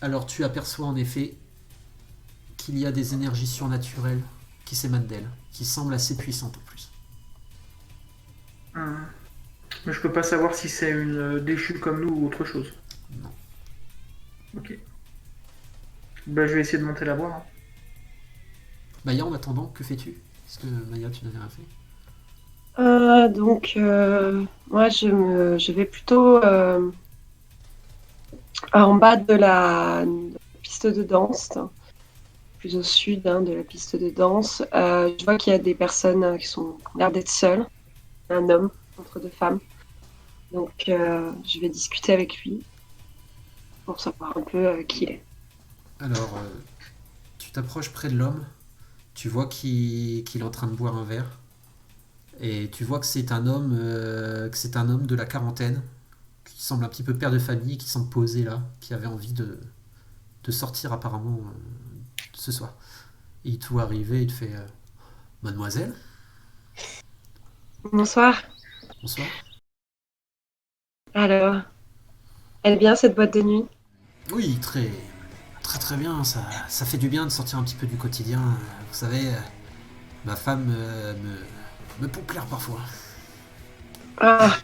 Alors tu aperçois en effet qu'il y a des énergies surnaturelles qui s'émanent d'elle, qui semblent assez puissantes en plus. Hum. Mais je peux pas savoir si c'est une déchue comme nous ou autre chose. Non. Ok. Bah, je vais essayer de monter la voir. Hein. Maya, en attendant, que fais-tu? Est-ce que Maya, tu n'avais rien fait? Moi, je vais plutôt en bas de la piste de danse, plus au sud de la piste de danse. Je vois qu'il y a des personnes qui ont l'air d'être seules, un homme entre deux femmes. Donc, je vais discuter avec lui pour savoir un peu qui il est. Alors, tu t'approches près de l'homme, tu vois qu'il est en train de boire un verre, et tu vois que c'est un homme de la quarantaine, qui semble un petit peu père de famille, qui semble posé là, qui avait envie de sortir apparemment ce soir. Et il te voit arriver, il te fait Mademoiselle, Bonsoir. bonsoir. Alors, elle est bien cette boîte de nuit? Oui, très, très très bien, ça fait du bien de sortir un petit peu du quotidien. Vous savez, ma femme me pompe l'air parfois. Ah,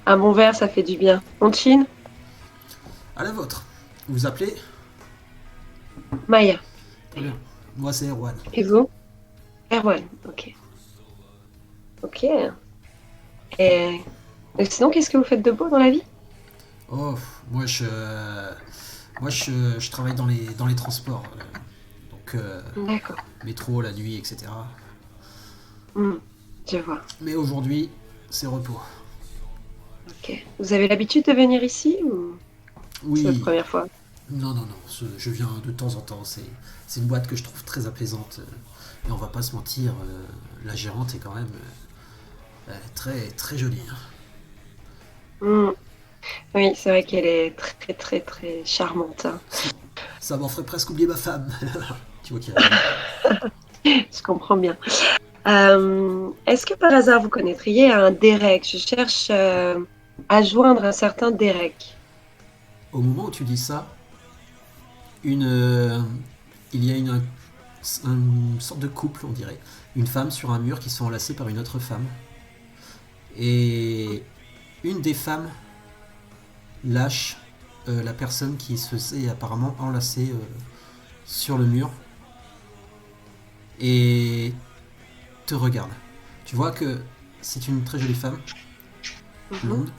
un bon verre, ça fait du bien. On chine? À la vôtre. Vous vous appelez? Maya. Très bien. Moi, c'est Erwan. Et vous? Erwan, ok. Ok. Et sinon, qu'est-ce que vous faites de beau dans la vie? Oh, moi, je travaille dans les transports. Donc, D'accord. métro, la nuit, etc. Hmm, je vois. Mais aujourd'hui, c'est repos. Ok. Vous avez l'habitude de venir ici ou c'est votre Oui. première fois? Non, non, non. Je viens de temps en temps. C'est une boîte que je trouve très apaisante. Et on va pas se mentir, la gérante est quand même très, très jolie. Hein. Hmm. Oui, c'est vrai qu'elle est très, très, très charmante. Hein. Ça m'en ferait presque oublier ma femme. Tu vois qu'il y a... Je comprends bien. Est-ce que par hasard vous connaîtriez un Derek? Je cherche à joindre un certain Derek. Au moment où tu dis ça, il y a une sorte de couple, on dirait. Une femme sur un mur qui sont enlacées par une autre femme. Et une des femmes lâche la personne qui se faisait apparemment enlacer sur le mur et te regarde. Tu vois que c'est une très jolie femme, blonde,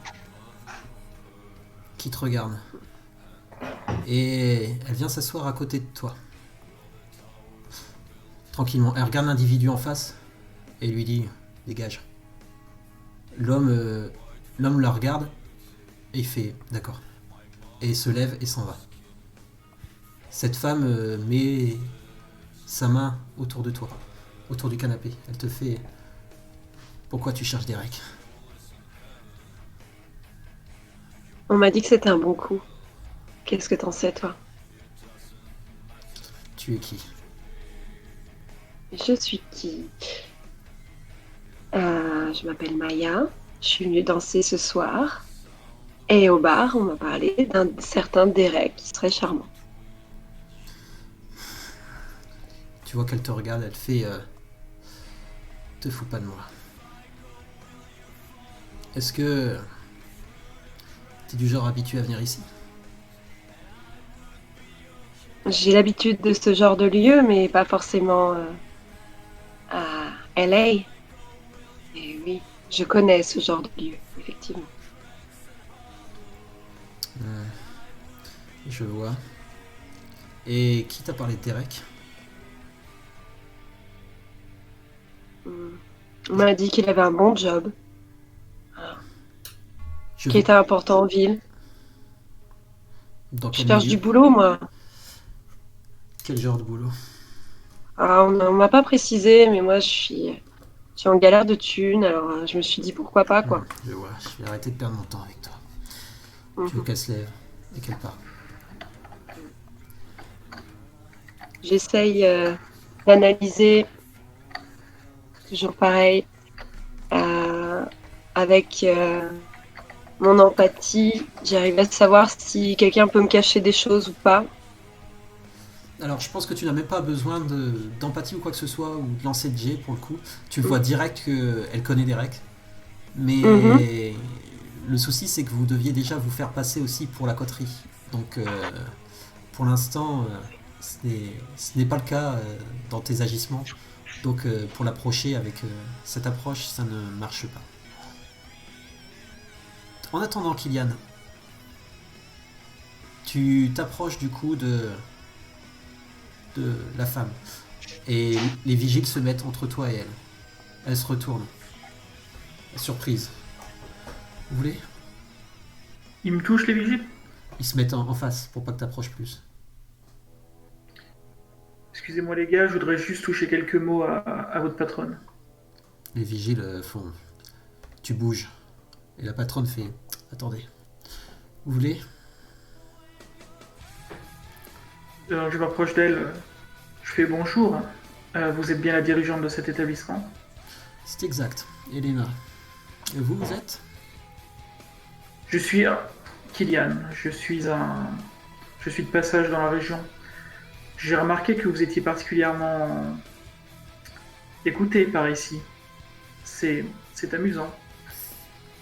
qui te regarde. Et elle vient s'asseoir à côté de toi. Tranquillement. Elle regarde l'individu en face et lui dit dégage. L'homme la regarde et il fait d'accord. Et il se lève et s'en va. Cette femme met sa main autour de toi, autour du canapé. Elle te fait pourquoi tu cherches Derek? On m'a dit que c'était un bon coup. Qu'est-ce que t'en sais, toi? Tu es qui? Je suis qui? Je m'appelle Maya. Je suis venue danser ce soir. Et au bar, on m'a parlé d'un certain Derek qui serait charmant. Tu vois qu'elle te regarde, elle te fait te fous pas de moi. Est-ce que t'es du genre habitué à venir ici? J'ai l'habitude de ce genre de lieu, mais pas forcément à LA. Et oui, je connais ce genre de lieu, effectivement. Je vois. Et qui t'a parlé de Derek? On m'a dit qu'il avait un bon job, Je qui était important en ville. Dans Je quel cherche du milieu? boulot, moi. Quel genre de boulot? Ah, on m'a pas précisé, mais moi je suis en galère de thunes, alors je me suis dit pourquoi pas quoi. Je vois, je vais arrêter de perdre mon temps avec toi. Tu veux Mhm. qu'elle se lève et qu'elle part. J'essaye d'analyser, toujours pareil, euh, avec mon empathie. J'arrive à savoir si quelqu'un peut me cacher des choses ou pas. Alors, je pense que tu n'as même pas besoin d'empathie ou quoi que ce soit, ou de lancer de jet pour le coup. Tu vois direct qu'elle connaît les règles. Mais Mhm. le souci, c'est que vous deviez déjà vous faire passer aussi pour la coterie. Donc, pour l'instant, ce n'est pas le cas dans tes agissements. Donc, pour l'approcher avec cette approche, ça ne marche pas. En attendant, Kylian, tu t'approches du coup de la femme. Et les vigiles se mettent entre toi et elle. Elle se retourne. Surprise. Vous voulez? Ils me touchent les vigiles? Ils se mettent en face pour pas que t'approches plus. Excusez-moi les gars, je voudrais juste toucher quelques mots à votre patronne. Les vigiles font. Tu bouges. Et la patronne fait. Attendez. Vous voulez? Je m'approche d'elle, je fais bonjour. Vous êtes bien la dirigeante de cet établissement? C'est exact. Elena. Et vous, vous êtes? Je suis Kylian, je suis de passage dans la région. J'ai remarqué que vous étiez particulièrement écouté par ici. C'est amusant.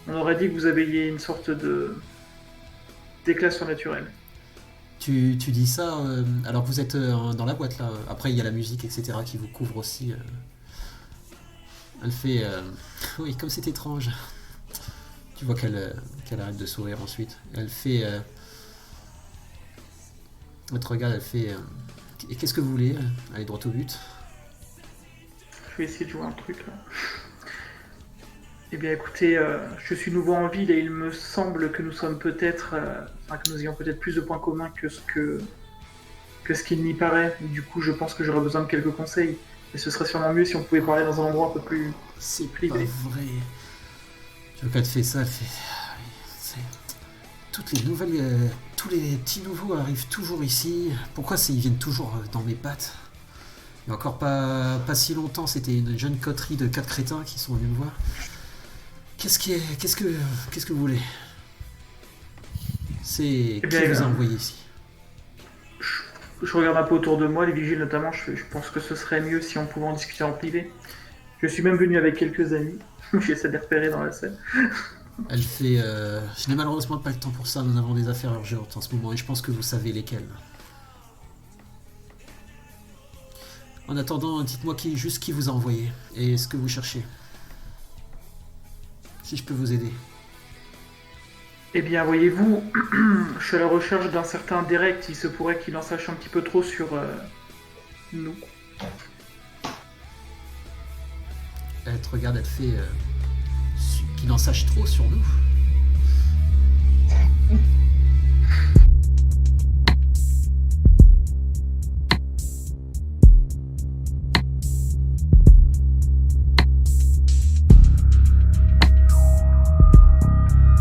On aurait dit que vous aviez une sorte d'éclat surnaturel. Tu dis ça alors que vous êtes dans la boîte là. Après, il y a la musique, etc. qui vous couvre aussi. Elle fait. Oui, comme c'est étrange. Tu vois qu'elle arrête de sourire ensuite. Elle fait. Elle te regarde, elle fait. Et qu'est-ce que vous voulez? Allez droit au but. Je vais essayer de jouer un truc là. Eh bien écoutez, je suis nouveau en ville et il me semble que nous sommes peut-être, que nous ayons peut-être plus de points communs que ce qu'il n'y paraît. Du coup, je pense que j'aurais besoin de quelques conseils. Et ce serait sûrement mieux si on pouvait parler dans un endroit un peu plus C'est privé. pas vrai. Tu vois qu'elle te fait ça, elle fait. Toutes les nouvelles. Tous les petits nouveaux arrivent toujours ici. Pourquoi ils viennent toujours dans mes pattes? Il y a encore pas si longtemps, c'était une jeune coterie de 4 crétins qui sont venus me voir. Qu'est-ce que vous voulez? C'est Eh qui bien, vous a envoyé ici? Je regarde un peu autour de moi, les vigiles notamment, je pense que ce serait mieux si on pouvait en discuter en privé. Je suis même venu avec quelques amis. J'essaie de les repérer dans la scène. Elle fait je n'ai malheureusement pas le temps pour ça, nous avons des affaires urgentes en ce moment et je pense que vous savez lesquelles. En attendant, dites-moi juste qui vous a envoyé et ce que vous cherchez. Si je peux vous aider. Eh bien, voyez-vous, je suis à la recherche d'un certain Derek. Il se pourrait qu'il en sache un petit peu trop sur nous. Elle te regarde, elle te fait qu'il en sache trop sur nous.